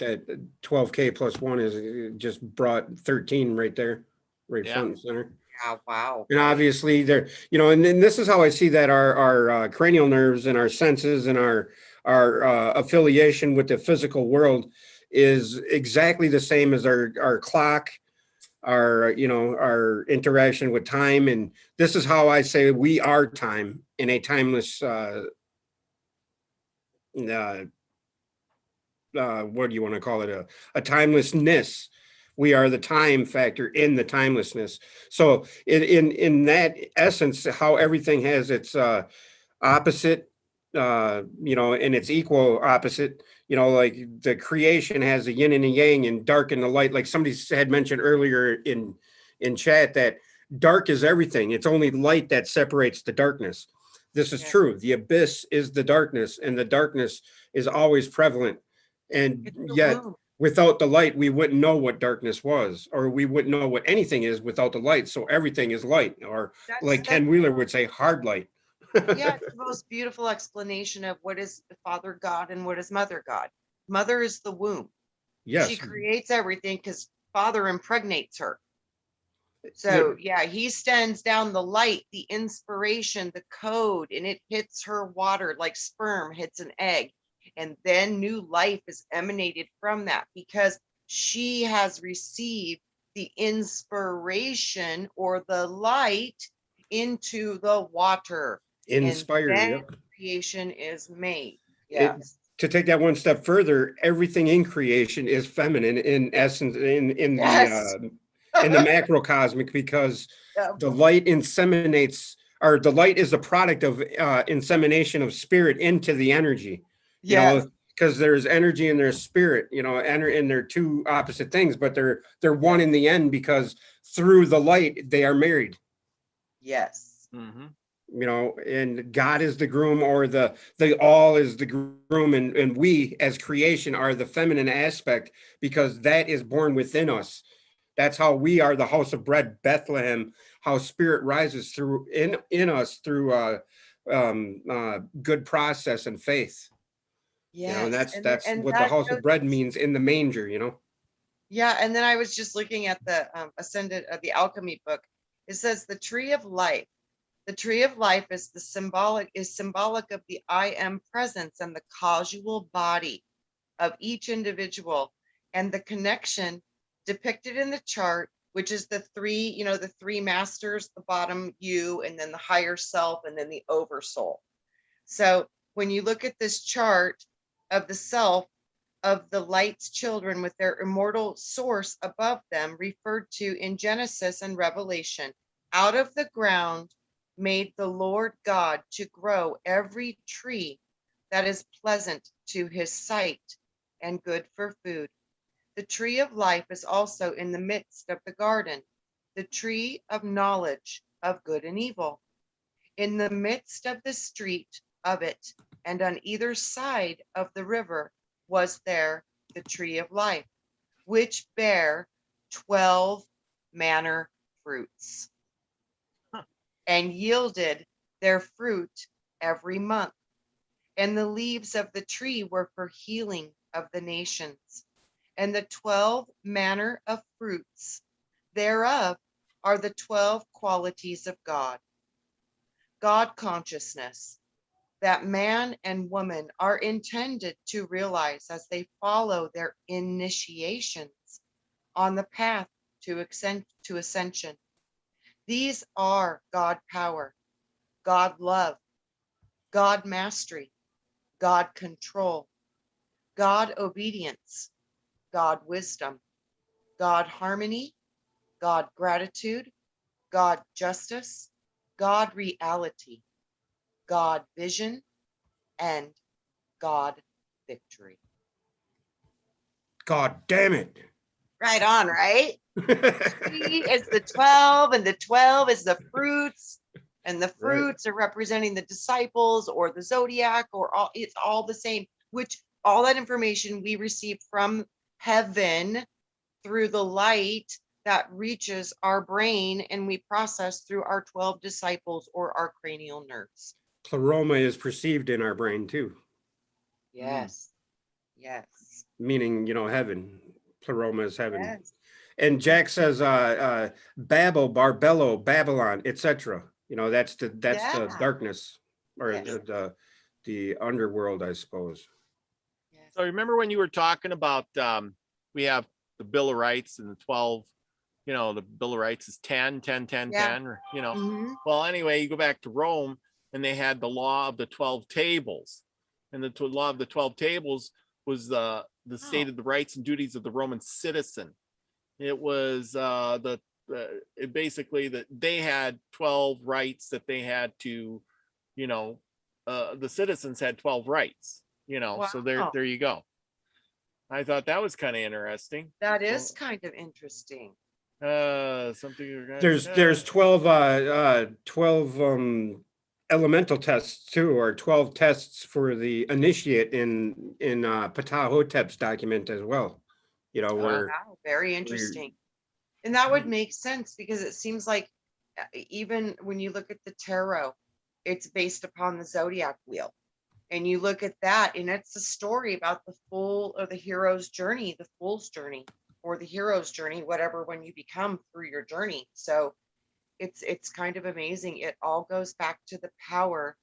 12k plus 1 is just brought 13 right there, right front and center. Yeah, wow. And obviously there, you know, and this is how I see that our cranial nerves and our senses and our affiliation with the physical world is exactly the same as our clock, our, you know, our interaction with time. And this is how I say we are time in a timeless, what do you want to call it? A timelessness. We are the time factor in the timelessness. So in that essence, how everything has its opposite, you know, and its equal opposite, you know, like the creation has a yin and a yang and dark and the light. Like somebody had mentioned earlier in chat that dark is everything. It's only light that separates the darkness. This is true. The abyss is the darkness, and the darkness is always prevalent. And yet without the light, we wouldn't know what darkness was, or we wouldn't know what anything is without the light. So everything is light, or like Ken Wheeler would say, hard light. Yeah, it's the most beautiful explanation of what is the Father God and what is Mother God. Mother is the womb. Yes. She creates everything because Father impregnates her. So yeah, he sends down the light, the inspiration, the code, and it hits her water like sperm hits an egg. And then new life is emanated from that because she has received the inspiration or the light into the water. Inspired. And then Yep. creation is made. Yes. To take that one step further, everything in creation is feminine in essence, in the macrocosmic, because the light inseminates, or the light is the product of insemination of spirit into the energy. You know, because there's energy and there's spirit, you know, and they're two opposite things, but they're one in the end, because through the light they are married. Yes. Mm-hmm. You know, and God is the groom, or the all is the groom, and we as creation are the feminine aspect, because that is born within us. That's how we are the house of bread, Bethlehem, how spirit rises through in us through good process and faith. Yes. You know, and that's what the house of bread means in the manger, you know. Yeah, and then I was just looking at the Ascended the alchemy book. It says the tree of life. The tree of life is symbolic of the I am presence and the causal body of each individual, and the connection depicted in the chart, which is the three, you know, the three masters, the bottom you, and then the higher self, and then the oversoul. So when you look at this chart of the self of the light's children with their immortal source above them, referred to in Genesis and Revelation, out of the ground made the Lord God to grow every tree that is pleasant to his sight and good for food. The tree of life is also in the midst of the garden, the tree of knowledge of good and evil. In the midst of the street of it, and on either side of the river, was there the tree of life, which bare 12 manner fruits, and yielded their fruit every month. And the leaves of the tree were for healing of the nations. And the 12 manner of fruits thereof are the 12 qualities of God. God consciousness, that man and woman are intended to realize as they follow their initiations on the path to ascension. These are God power, God love, God mastery, God control, God obedience, God wisdom, God harmony, God gratitude, God justice, God reality, God vision, and God victory. God damn it. Right on, right? 3 is the 12, and the 12 is the fruits, and the fruits are representing the disciples or the zodiac, or all. It's all the same. Which all that information we receive from heaven through the light that reaches our brain, and we process through our 12 disciples or our cranial nerves. Pleroma is perceived in our brain too. Yes. Yes. Meaning, heaven. Pleroma is heaven. Yes. And Jack says, Babel, Barbello, Babylon, etc. That's the Yeah. darkness, or Yes. the underworld, I suppose. Yes. So remember when you were talking about we have the Bill of Rights and the 12, the Bill of Rights is 10, 10, 10, Yeah. 10, or Mhm. well, anyway, you go back to Rome and they had the law of the 12 tables. And the law of the 12 tables was the state of the rights and duties of the Roman citizen. It was basically that they had 12 rights that they had to, the citizens had 12 rights, so there you go. I thought that was kind of interesting. That is kind of interesting. Something There's 12 elemental tests too, or 12 tests for the initiate in Ptahhotep's document as well. Where Wow, very interesting. And that would make sense, because it seems like even when you look at the tarot, it's based upon the zodiac wheel. And you look at that, and it's a story about the fool or the hero's journey, the fool's journey, or the hero's journey, whatever one you become through your journey. So it's kind of amazing. It all goes back to the power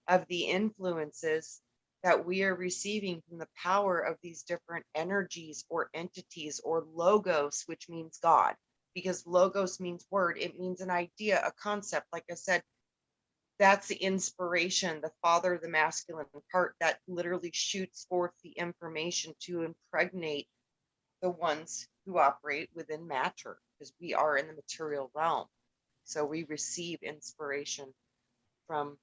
of the influences that we are receiving from the power of these different energies or entities, or logos, which means God, because logos means word. It means an idea, a concept. Like I said, that's the inspiration, the father, the masculine part that literally shoots forth the information to impregnate the ones who operate within matter, because we are in the material realm. So we receive inspiration from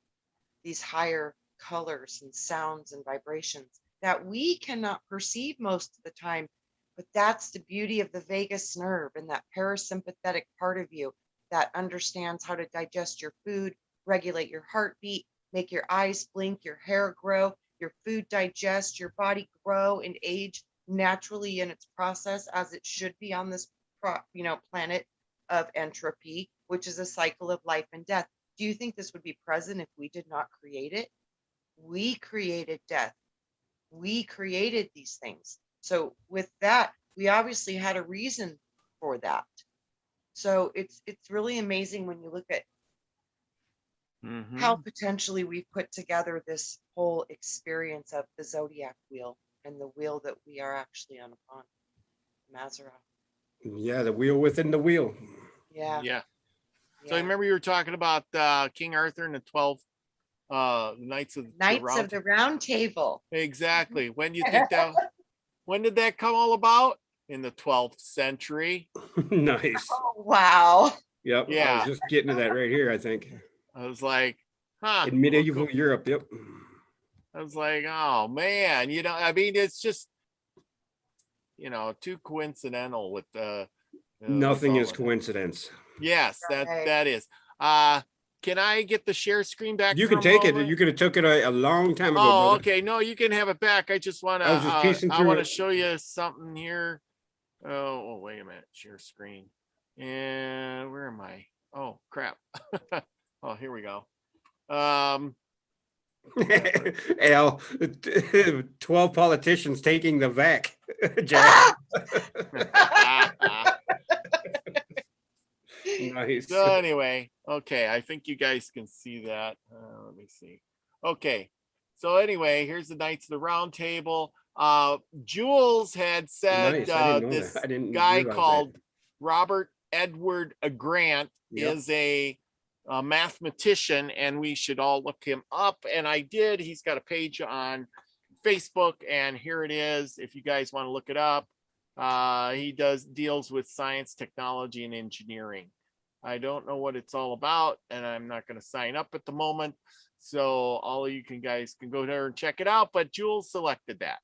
these higher colors and sounds and vibrations that we cannot perceive most of the time. But that's the beauty of the vagus nerve and that parasympathetic part of you that understands how to digest your food, regulate your heartbeat, make your eyes blink, your hair grow, your food digest, your body grow and age naturally in its process, as it should be on this planet of entropy, which is a cycle of life and death. Do you think this would be present if we did not create it? We created death. We created these things. So with that, we obviously had a reason for that. So it's really amazing when you look at how potentially we've put together this whole experience of the zodiac wheel and the wheel that we are actually on upon, Mazarov. Yeah, the wheel within the wheel. Yeah. So remember you were talking about King Arthur and the 12 Knights of the Round Table. Exactly. When do you think when did that come all about? In the 12th century. Nice. Oh, wow. Yep. Yeah. I was just getting to that right here, I think. I was like, huh. In medieval Europe, yep. I was like, oh man, I mean, it's just, too coincidental with nothing is coincidence. Yes, that is. Can I get the share screen back? You can take it. You could have took it a long time ago. Oh, brother. okay. No, you can have it back. I just want to. I was just piecing through I want to show you something here. Oh, wait a minute. Share screen. And where am I? Oh, crap. Oh, here we go. Al, 12 politicians taking the vac. Jack. Nice. So anyway, okay, I think you guys can see that. Let me see. Okay, so anyway, here's the Knights of the Round Table. Jules had said Nice. this guy called Robert Edward Grant is a mathematician, and we should all look him up. And I did. He's got a page on Facebook, and here it is. If you guys want to look it up, he deals with science, technology, and engineering. I don't know what it's all about, and I'm not going to sign up at the moment. So all of you guys can go there and check it out. But Jules selected that.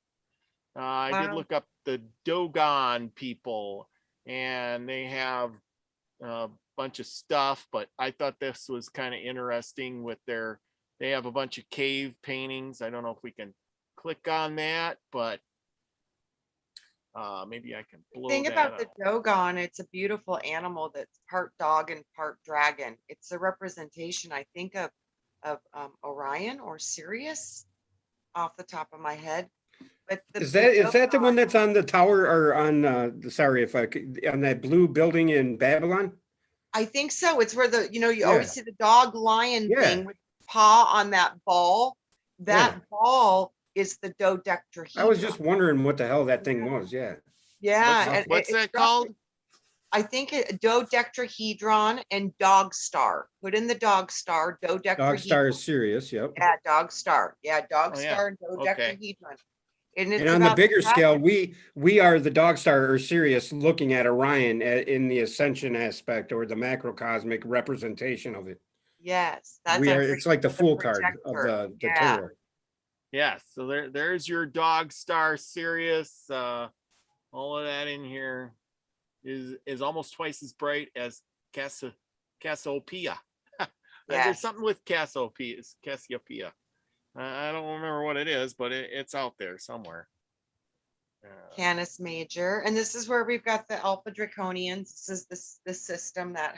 I did Wow. look up the Dogon people, and they have a bunch of stuff, but I thought this was kind of interesting with they have a bunch of cave paintings. I don't know if we can click on that, but maybe I can The blow thing that about up. the Dogon, it's a beautiful animal that's part dog and part dragon. It's a representation, I think, of Orion or Sirius off the top of my head. But Is the that the Dogon, one that's on the tower or on sorry if I could, on that blue building in Babylon? I think so. It's where you Yeah. always see the dog lion Yeah. thing with paw on that ball. That Yeah. ball is the I was dodecahedron. just wondering what the hell that thing was. Yeah. Yeah, and What's it's that called? I think dodecahedron and dog star. Put in the dog star, Dog dodecahedron. Star is serious. Yep. Yeah, dog star. Yeah, dog Oh, yeah. star and Okay. dodecahedron. And And it's on the about bigger scale, dragon. we are the Dog Star or Sirius looking at Orion in the ascension aspect or the macrocosmic representation of it. Yes, that's We our are. great It's like the fool card of protector. the Yeah. tarot. Yes. So there's your Dog Star Sirius. All of that in here is almost twice as bright as Cassiopeia. There's Yes. something with Cassiopeia. I don't remember what it is, but it's out there somewhere. Canis Major. And this is where we've got the Alpha Draconians. This is the system that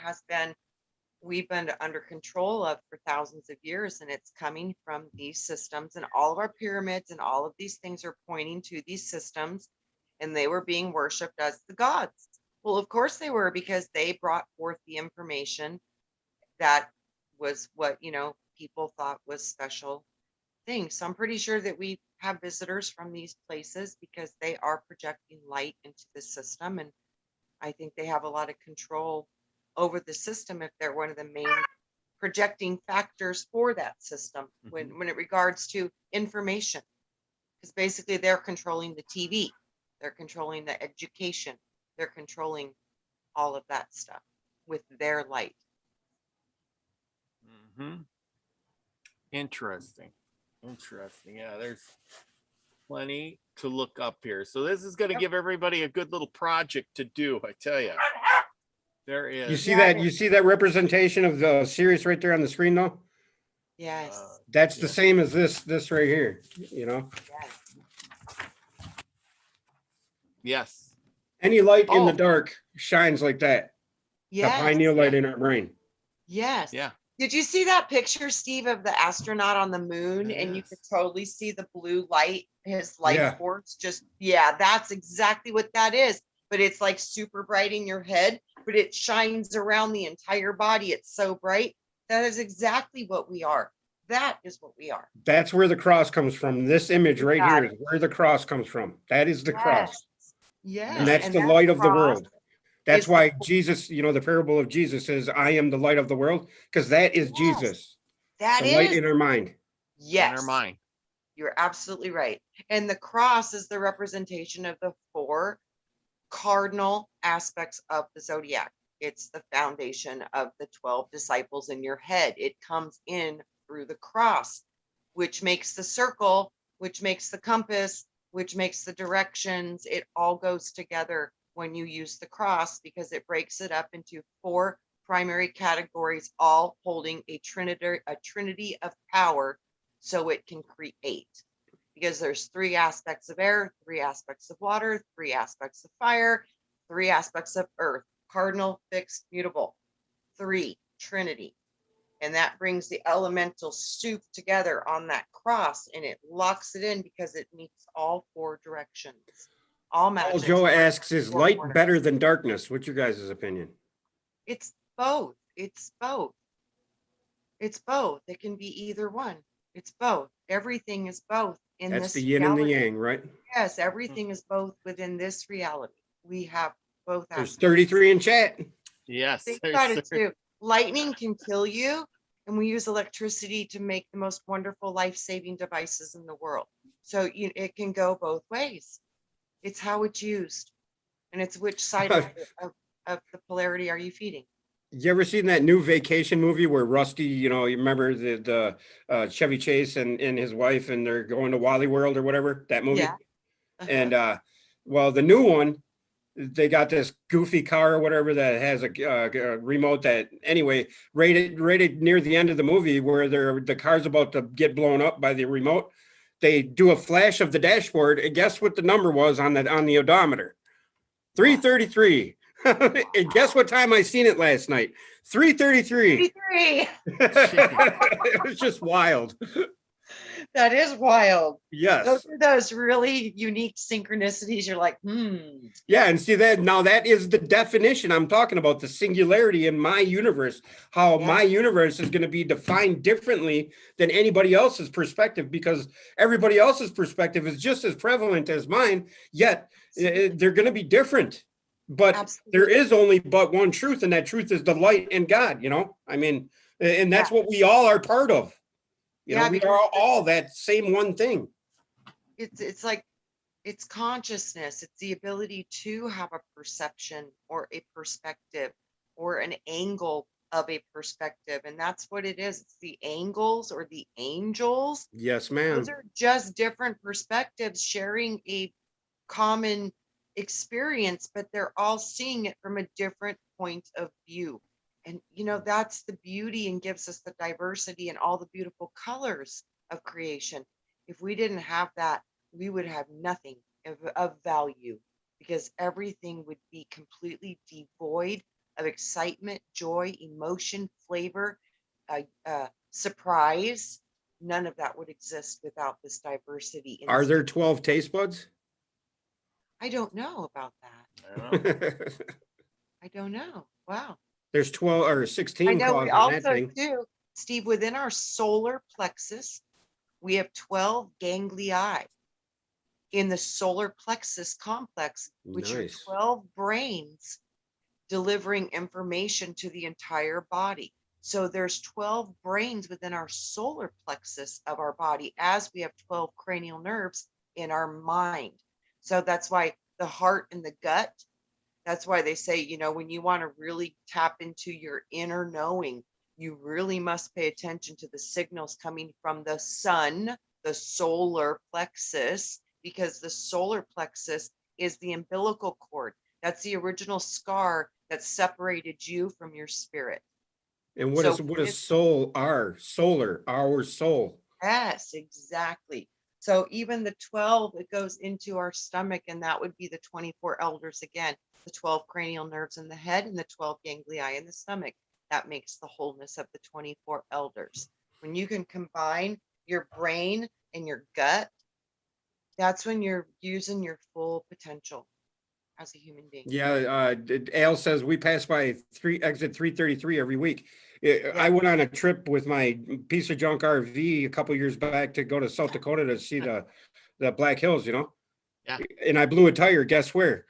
we've been under control of for thousands of years, and it's coming from these systems, and all of our pyramids and all of these things are pointing to these systems, and they were being worshipped as the gods. Well, of course they were, because they brought forth the information that was what people thought was special things. So I'm pretty sure that we have visitors from these places because they are projecting light into the system, and I think they have a lot of control over the system if they're one of the main projecting factors for that system when it regards to information, because basically they're controlling the TV, they're controlling the education, they're controlling all of that stuff with their light. Interesting. Yeah, there's plenty to look up here. So this is going to give everybody a good little project to do, I tell you. There is. You see that? You see that representation of the Sirius right there on the screen, though? Yes. That's the same as this right here. Yes. Any light in the dark shines like that. Yes. The pineal light in our brain. Yes. Yeah. Did you see that picture, Steve, of the astronaut on the moon? And you could totally see the blue light, his life force. That's exactly what that is. But it's like super bright in your head, but it shines around the entire body. It's so bright. That is exactly what we are. That is what we are. That's where the cross comes from. This image right here is where the cross comes from. That is the cross. Yeah. And that's the light of the world. That's why Jesus, the parable of Jesus is, I am the light of the world, because that is Jesus. That the is light in our mind. Yes. In our mind. You're absolutely right. And the cross is the representation of the 4 cardinal aspects of the zodiac. It's the foundation of the 12 disciples in your head. It comes in through the cross, which makes the circle, which makes the compass, which makes the directions. It all goes together when you use the cross, because it breaks it up into 4 primary categories, all holding a trinity of power, so it can create. Because there's 3 aspects of air, 3 aspects of water, 3 aspects of fire, 3 aspects of earth: cardinal, fixed, mutable. 3, Trinity. And that brings the elemental soup together on that cross, and it locks it in because it meets all 4 directions. All magic. Joe asks, is light better than darkness? What's your guys' opinion? It's both. It's both. It's both. It can be either one. It's both. Everything is both in That's this the yin reality. and the yang, right? Yes, everything is both within this reality. We have both There's aspects. 33 in chat. Yes. Think about it too. Lightning can kill you, and we use electricity to make the most wonderful life-saving devices in the world. So it can go both ways. It's how it's used, and it's which side of the polarity are you feeding? You ever seen that new vacation movie where Rusty, you remember the Chevy Chase and his wife, and they're going to Wally World or whatever, that movie? Yeah. And well, the new one, they got this goofy car or whatever that has a remote that anyway, rated near the end of the movie where the car's about to get blown up by the remote. They do a flash of the dashboard, and guess what the number was on the odometer? 333. And guess what time I seen it last night? 3:33. 33. It was just wild. That is wild. Yes. Those are those really unique synchronicities. You're like, Yeah, and see that now that is the definition I'm talking about, the singularity in my universe, how my universe is going to be defined differently than anybody else's perspective, because everybody else's perspective is just as prevalent as mine, yet they're going to be different. But absolutely. there is only but one truth, and that truth is the light and God, I mean, and that's what we all are part of. We are all that same one thing. It's like, it's consciousness. It's the ability to have a perception or a perspective or an angle of a perspective. And that's what it is. It's the angles or the angels. Yes, ma'am. Those are just different perspectives sharing a common experience, but they're all seeing it from a different point of view. And, that's the beauty and gives us the diversity and all the beautiful colors of creation. If we didn't have that, we would have nothing of value, because everything would be completely devoid of excitement, joy, emotion, flavor, surprise. None of that would exist without this diversity. Are there 12 taste buds? I don't know about that. I don't know. Wow. There's 12 or 16 I know. claws We on that also thing. do, Steve, within our solar plexus, we have 12 ganglii in the solar plexus complex, which are 12 brains delivering information to the entire body. So there's 12 brains within our solar plexus of our body, as we have 12 cranial nerves in our mind. So that's why the heart and the gut, that's why they say, when you want to really tap into your inner knowing, you really must pay attention to the signals coming from the sun, the solar plexus, because the solar plexus is the umbilical cord. That's the original scar that separated you from your spirit. And what is soul? Our soul. Yes, exactly. So even the 12, it goes into our stomach, and that would be the 24 elders again, the 12 cranial nerves in the head and the 12 ganglii in the stomach. That makes the wholeness of the 24 elders. When you can combine your brain and your gut, that's when you're using your full potential as a human being. Yeah, Al says we pass by exit 333 every week. I went on a trip with my piece of junk RV a couple years back to go to South Dakota to see the Black Hills, Yeah. And I blew a tire. Guess where?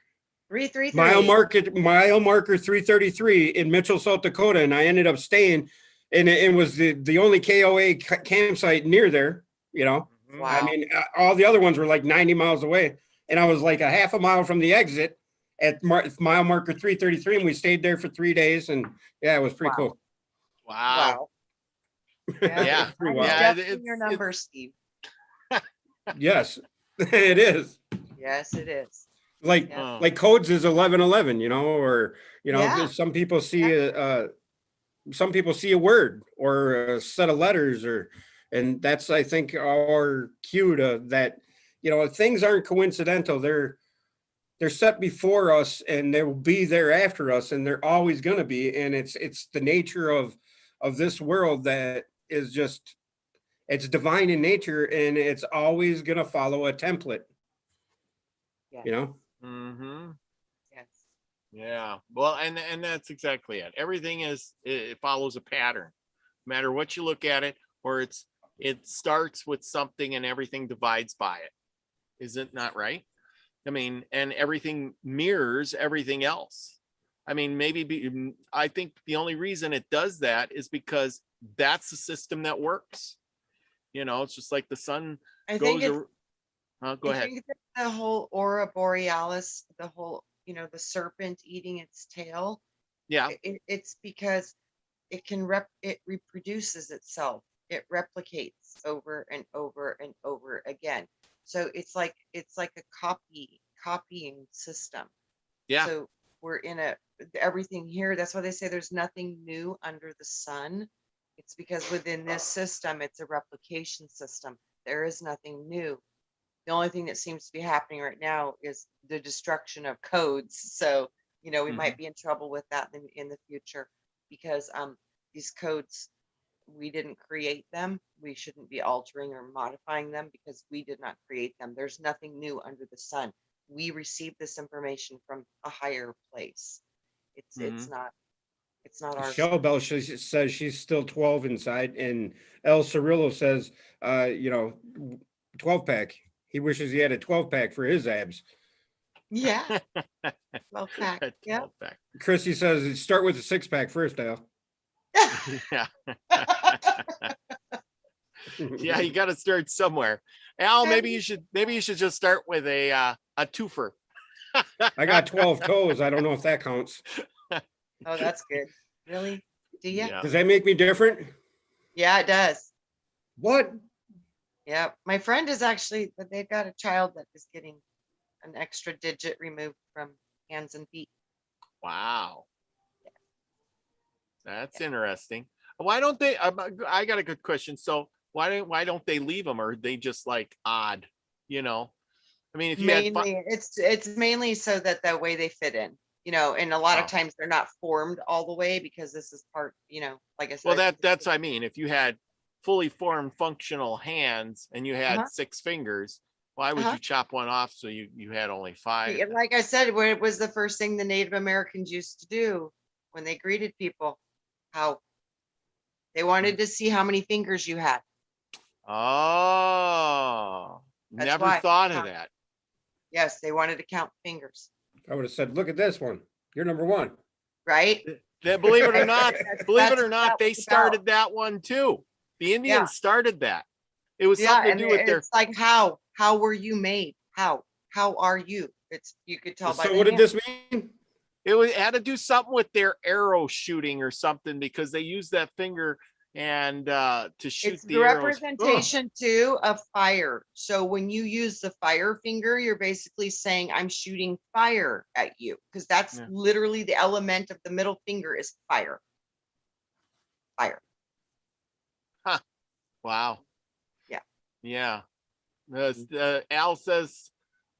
333. Mile marker 333 in Mitchell, South Dakota, and I ended up staying, and it was the only KOA campsite near there. Wow. I mean, all the other ones were like 90 miles away, and I was like a half a mile from the exit at mile marker 333, and we stayed there for 3 days, and it was pretty cool. Wow. Yeah. Pretty wild. Definitely your number, Steve. Yes, it is. Yes, it is. Like codes is 1111, or some people see a word or a set of letters, and that's, I think, our cue to that. Things aren't coincidental. They're set before us, and they will be there after us, and they're always going to be. And it's the nature of this world that is just, it's divine in nature, and it's always going to follow a template. Yeah. Mm-hmm. Yes. Yeah. Well, and that's exactly it. Everything it follows a pattern, no matter what you look at it, or it starts with something and everything divides by it. Is it not right? I mean, and everything mirrors everything else. I mean, I think the only reason it does that is because that's the system that works. It's just like the sun goes. Go ahead. I think that the whole aura borealis, the whole, the serpent eating its tail. Yeah. It's because it reproduces itself. It replicates over and over and over again. So it's like a copying system. Yeah. So we're in everything here. That's why they say there's nothing new under the sun. It's because within this system, it's a replication system. There is nothing new. The only thing that seems to be happening right now is the destruction of codes. So, we might be in trouble with that in the future, because these codes, we didn't create them. We shouldn't be altering or modifying them because we did not create them. There's nothing new under the sun. We received this information from a higher place. It's not ours. Shell Bell says she's still 12 inside, and El Cirillo says, 12 pack. He wishes he had a 12 pack for his abs. Yeah. 12 pack. Yeah. 12 pack. Chrissy says, start with a 6 pack first, Al. Yeah. Yeah, you got to start somewhere. Al, maybe you should just start with a twofer. I got 12 toes. I don't know if that counts. Oh, that's good. Really? Do you? Yeah. Does that make me different? Yeah, it does. What? Yeah. My friend is actually, they've got a child that is getting an extra digit removed from hands and feet. Wow. That's interesting. Why don't they? I got a good question. So why don't they leave them, or are they just like odd? I mean, if you Mainly, it's mainly so that way they fit in. And a lot Oh. of times they're not formed all the way because this is part. Like I said. well, that's I mean, if you had fully formed functional hands and you had 6 fingers, why would you chop one off so you had only 5? Like I said, it was the first thing the Native Americans used to do when they greeted people. How they wanted to see how many fingers you had. Oh, That's never why. thought of that. Yes, they wanted to count fingers. I would have said, look at this one. You're number 1. Right? Believe it or not, they what started that one too. The Indians started that. It was something to do with their. It's like how were you made? How are you? You could tell by. So what did this mean? It had to do something with their arrow shooting or something, because they used that finger and to shoot It's the the arrows. representation too of fire. So when you use the fire finger, you're basically saying I'm shooting fire at you, because that's literally the element of the middle finger is fire. Fire. Huh. Wow. Yeah. Al says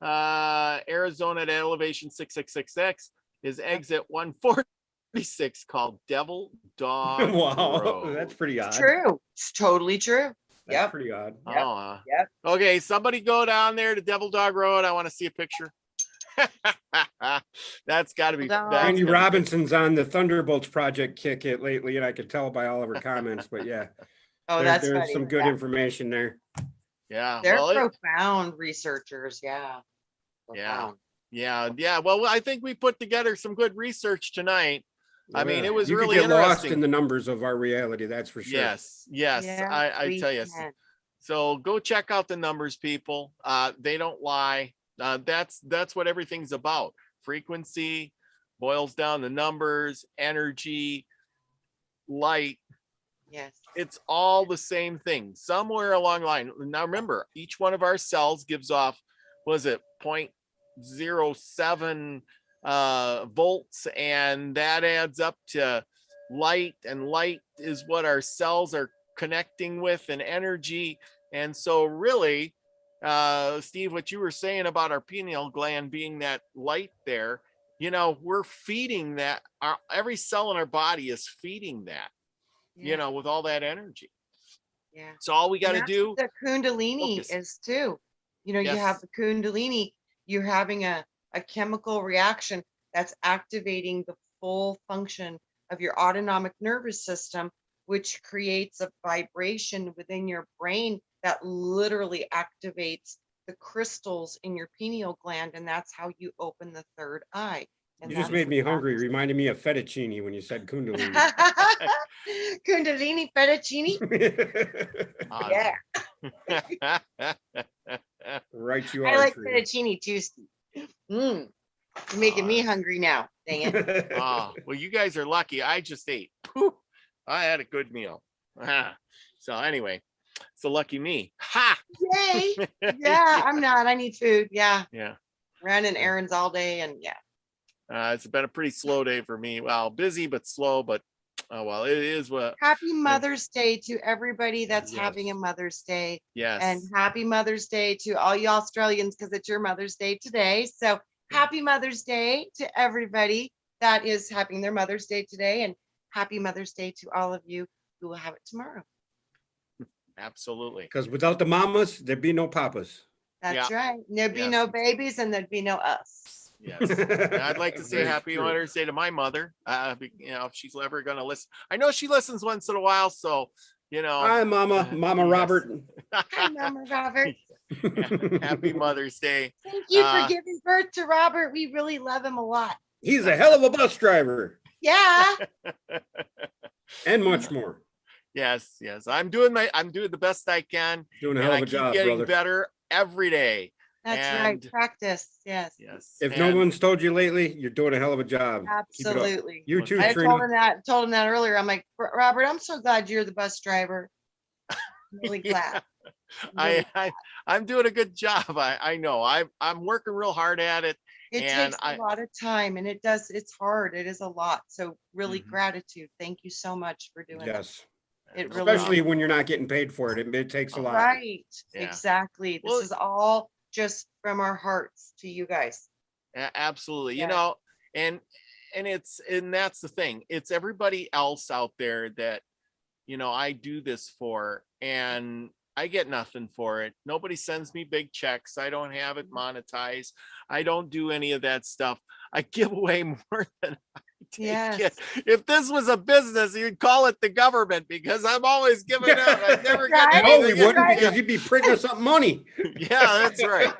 Arizona at elevation 6666 is exit 146 called Devil Dog Wow, Road. that's pretty odd. It's true. It's totally true. That's pretty odd. Yep. Okay, somebody go down there to Devil Dog Road. I want to see a picture. That's got to be. Randy Robinson's on the Thunderbolts project kick it lately, and I could tell by all of her comments. But yeah, that's there's funny. some good information there. Yeah, they're profound researchers. Yeah. Profound. Yeah. Well, I think we put together some good research tonight. I mean, it was you really could get interesting. lost in the numbers of our reality. That's for sure. Yes. I tell you. So go check out the numbers, people. They don't lie. That's what everything's about. Frequency boils down to numbers, energy, light. Yes. It's all the same thing somewhere along the line. Now remember, each one of our cells gives off, was it 0.07 volts, and that adds up to light, and light is what our cells are connecting with, and energy. And so really, Steve, what you were saying about our pineal gland being that light there, we're feeding that. Every cell in our body is feeding that, with all that energy. Yeah. So all we got to do. The Kundalini is too. You have the Kundalini, you're having a chemical reaction that's activating the full function of your autonomic nervous system, which creates a vibration within your brain that literally activates the crystals in your pineal gland. And that's how you open the third eye. And you just made me hungry. Reminded me of fettuccine when you said Kundalini. Kundalini fettuccine. Yeah. Right, you are. I like Trina. fettuccine too, Steve. You're making me hungry now. Dang it. Well, you guys are lucky. I just ate. Whew. I had a good meal. So anyway, So lucky me. Ha! Yay. Yeah, I'm not. I need food. Yeah. Yeah. Running errands all day and yeah. It's been a pretty slow day for me. Well, busy but slow, but oh well, it is what. Happy Mother's Day to everybody that's Yes. having a Mother's Day. Yes. And happy Mother's Day to all you Australians because it's your Mother's Day today. So happy Mother's Day to everybody that is having their Mother's Day today. And happy Mother's Day to all of you who will have it tomorrow. Absolutely. Because without the mamas, there'd be no papas. That's right. There'd be Yes. no babies and there'd be no us. Yes. And I'd like to say Very happy true. Mother's Day to my mother. If she's ever going to listen. I know she listens once in a while, so Hi, Mama. Mama yes. Robert. Hi, Mama Robert. Happy Mother's Day. Thank you for giving birth to Robert. We really love him a lot. He's a hell of a bus driver. Yeah. And much more. Yes. I'm doing the best I can. Doing a And hell I of a keep job, getting brother. better every day. That's right. Practice. Yes. Yes. If no one's told you lately, you're doing a hell of a job. Keep it up. Absolutely. You too, I Trina. told him that earlier. I'm like, Robert, I'm so glad you're the bus driver. I'm really glad. I'm doing a good job. I know I'm working real hard at it. It and takes a lot of time and it's hard. It is a lot. So really gratitude. Thank you so much for doing Yes. it. It really Especially when you're not getting paid for it. It takes a lot. right. Yeah. Exactly. This Well, is all just from our hearts to you guys. Absolutely. Yeah. And that's the thing. It's everybody else out there that, I do this for, and I get nothing for it. Nobody sends me big checks. I don't have it monetized. I don't do any of that stuff. I give away more than I take Yes. in. If this was a business, you'd call it the government because I'm always giving out. I never get Right? No, we anything in. wouldn't because you'd be printing us up money. Yeah, that's right.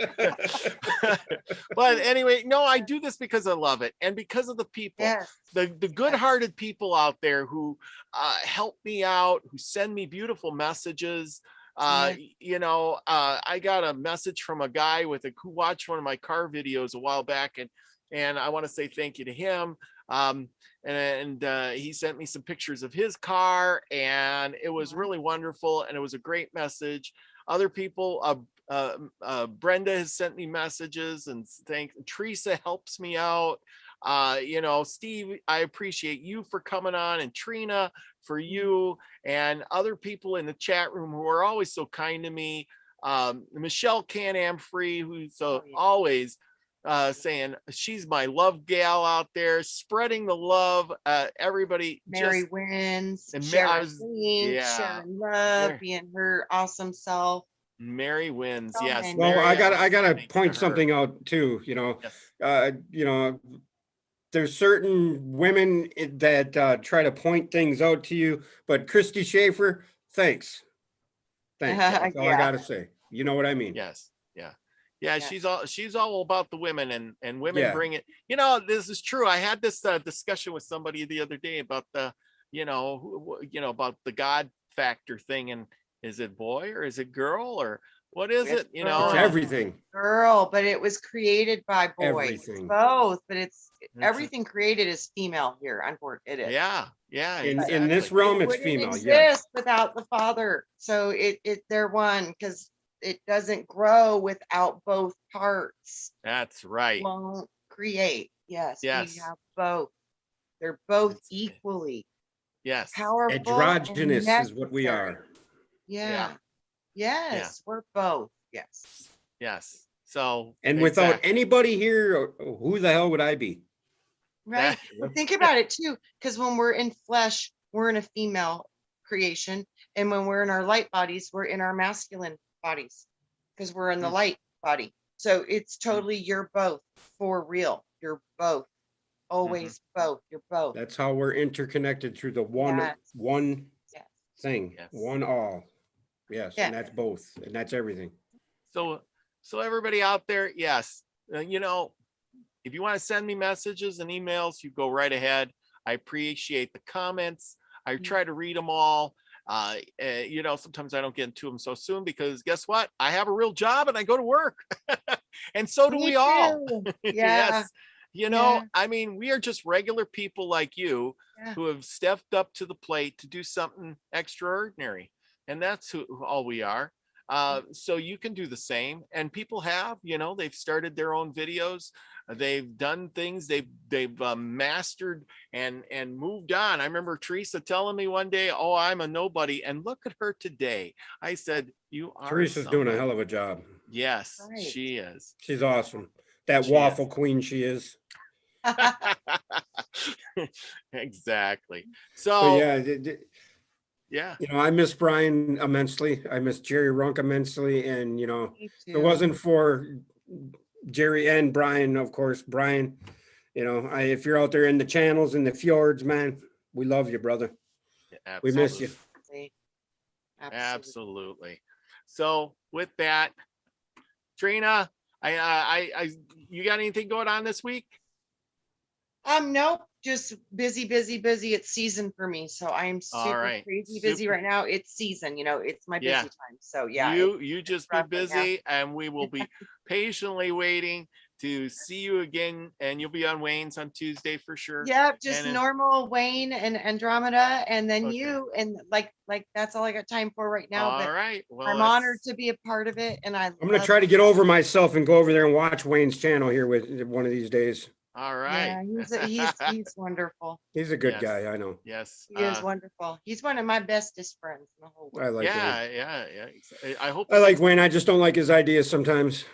But anyway, no, I do this because I love it and because of the people. Yes. The good-hearted people out there who help me out, who send me beautiful messages. I got a message from a guy who watched one of my car videos a while back, and I want to say thank you to him. And he sent me some pictures of his car, and it was really wonderful, and it was a great message. Other people, Brenda has sent me messages, and Teresa helps me out. Steve, I appreciate you for coming on, and Trina for you, and other people in the chat room who are always so kind to me. Michelle Can-Am Free, who's always saying she's my love gal out there, spreading the love. Everybody, Mary wins, and Sharon Love, Mary- being her awesome self. Mary wins. So Yes. many. Well, Mary, I gotta thanks to point her. something out too. Yes. There's certain women that try to point things out to you, but Christy Schaefer, thanks. That's all I Yeah. gotta say. You know what I mean? Yes. Yeah. She's all about the women and women Yeah. bring it. This is true. I had this discussion with somebody the other day about the, about the God factor thing, and is it boy or is it girl or what is It's it? It's everything. Girl, but it was created by boys. It's Everything. both, but everything created is female here. Unfortunately, it is. Yeah. In this exactly. realm, it's Wouldn't female. exist Yes. without the father. So they're one because it doesn't grow without both parts. That's right. Won't create. Yes. Yes. We have both. They're both It's- equally Yes. powerful. Androgynous and is what we necessary. are. Yeah. Yes, we're both. Yes. Yes. So And without exactly. anybody here, who the hell would I be? Right. Well, think about it too, because when we're in flesh, we're in a female creation. And when we're in our light bodies, we're in our masculine bodies because we're in the light body. So it's totally, you're both for real. You're both. Always both. You're both. That's how we're interconnected through the one Yes. Yes. thing, Yes. one all. Yes, Yeah. and that's both, and that's everything. So everybody out there, yes, if you want to send me messages and emails, you go right ahead. I appreciate the comments. I try to read them all. Sometimes I don't get into them so soon because guess what? I have a real job and I go to work. And so do we all. too. Yeah. Yes. Yeah. I mean, we are just regular people like you Yeah. who have stepped up to the plate to do something extraordinary. and that's who all we are. So you can do the same, and people have, they've started their own videos. They've done things. They've mastered and moved on. I remember Teresa telling me one day, "Oh, I'm a nobody," and look at her today. I said, "You are." Teresa's doing a hell of a job. Yes, Right. she is. She's awesome. That She waffle queen she is. Exactly. But So yeah, yeah, I miss Brian immensely. I miss Jerry Runk immensely. And, Me if it too. wasn't for Jerry and Brian, of course, Brian, if you're out there in the channels and the fjords, man, we love you, brother. We miss you. Absolutely. absolutely. So with that, Trina, you got anything going on this week? Nope, just busy. It's season for me. So I'm All super right. crazy busy Super. right now. It's season, it's my busy Yeah. time. So yeah. You just be rough right now. busy, and we will be patiently waiting to see you again, and you'll be on Wayne's on Tuesday for sure. Yep, just And normal Wayne and Andromeda, and then Okay. you, and like that's all I got time for right now. all But right. Well, I'm honored to be a part of it, and I'm going to try to get over myself and go over there and watch Wayne's channel here with one of these days. All right. Yeah, he's wonderful. He's a good Yes. guy. I know. Yes. He is wonderful. He's one of my bestest friends in the whole I world. like Yeah. Wayne. Yeah. I hope. I like Wayne. I just don't like his ideas sometimes.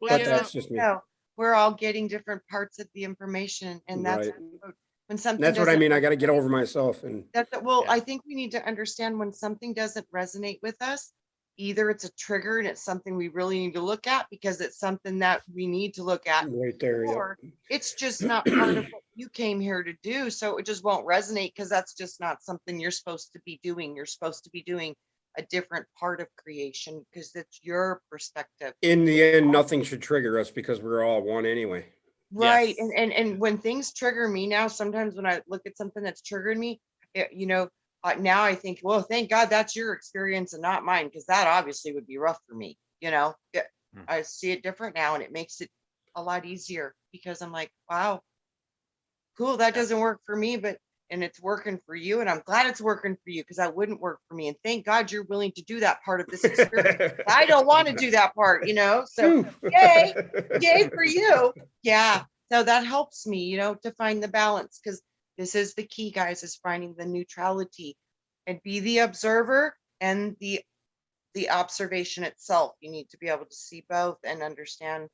Well, But you that's know, just me. No, we're all getting different parts of the information, and that's Right. when something. That's what I doesn't mean. I got to get resonate- over myself. And Well, Yeah. I think we need to understand when something doesn't resonate with us. Either it's a trigger and it's something we really need to look at because it's something that we need to look at, right there. Yep. or it's just not part of what you came here to do. So it just won't resonate because that's just not something you're supposed to be doing. You're supposed to be doing a different part of creation because it's your perspective. In the end, nothing should trigger us because we're all one anyway. Right. Yes. And when things trigger me now, sometimes when I look at something that's triggered me, now I think, well, thank God that's your experience and not mine, because that obviously would be rough for me. Yeah, I see it different now, and it makes it a lot easier because I'm like, wow, cool, that doesn't work for me, and it's working for you, and I'm glad it's working for you because that wouldn't work for me. And thank God you're willing to do that part of this experience. I don't want to do that part, so yay for you. Yeah. So that helps me, to find the balance, because this is the key, guys, is finding the neutrality and be the observer and the observation itself. You need to be able to see both and understand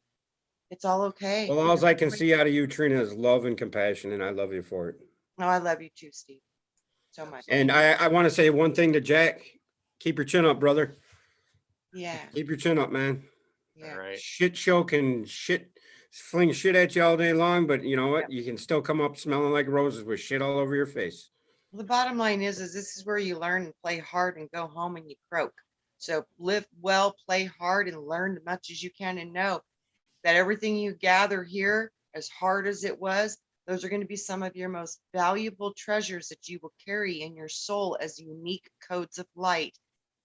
it's all okay. Well, all I can see out of you, Trina, is love and compassion, and I love you for it. No, I love you too, Steve, so much. And I want to say one thing to Jack. Keep your chin up, brother. Yeah. Keep your chin up, man. Yeah. All right. Shit show can fling shit at you all day long, but you know what? You can still come up smelling like roses with shit all over your face. Well, the bottom line is this is where you learn and play hard and go home and you croak. So live well, play hard, and learn as much as you can, and know that everything you gather here, as hard as it was, those are going to be some of your most valuable treasures that you will carry in your soul as unique codes of light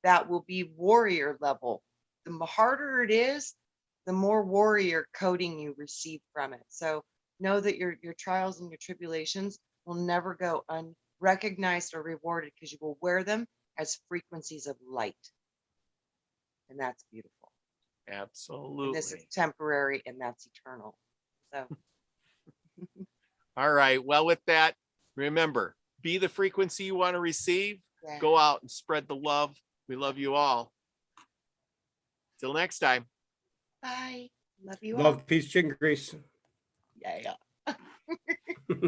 that will be warrior level. The harder it is, the more warrior coding you receive from it. So know that your trials and your tribulations will never go unrecognized or rewarded, because you will wear them as frequencies of light. And that's beautiful. Absolutely. And this is temporary, and that's eternal. So all right. Well, with that, remember, be the frequency you want to receive. yeah. Go out and spread the love. We love you all. Till next time. Bye. Love you all. Love, peace, chicken grease. Yeah.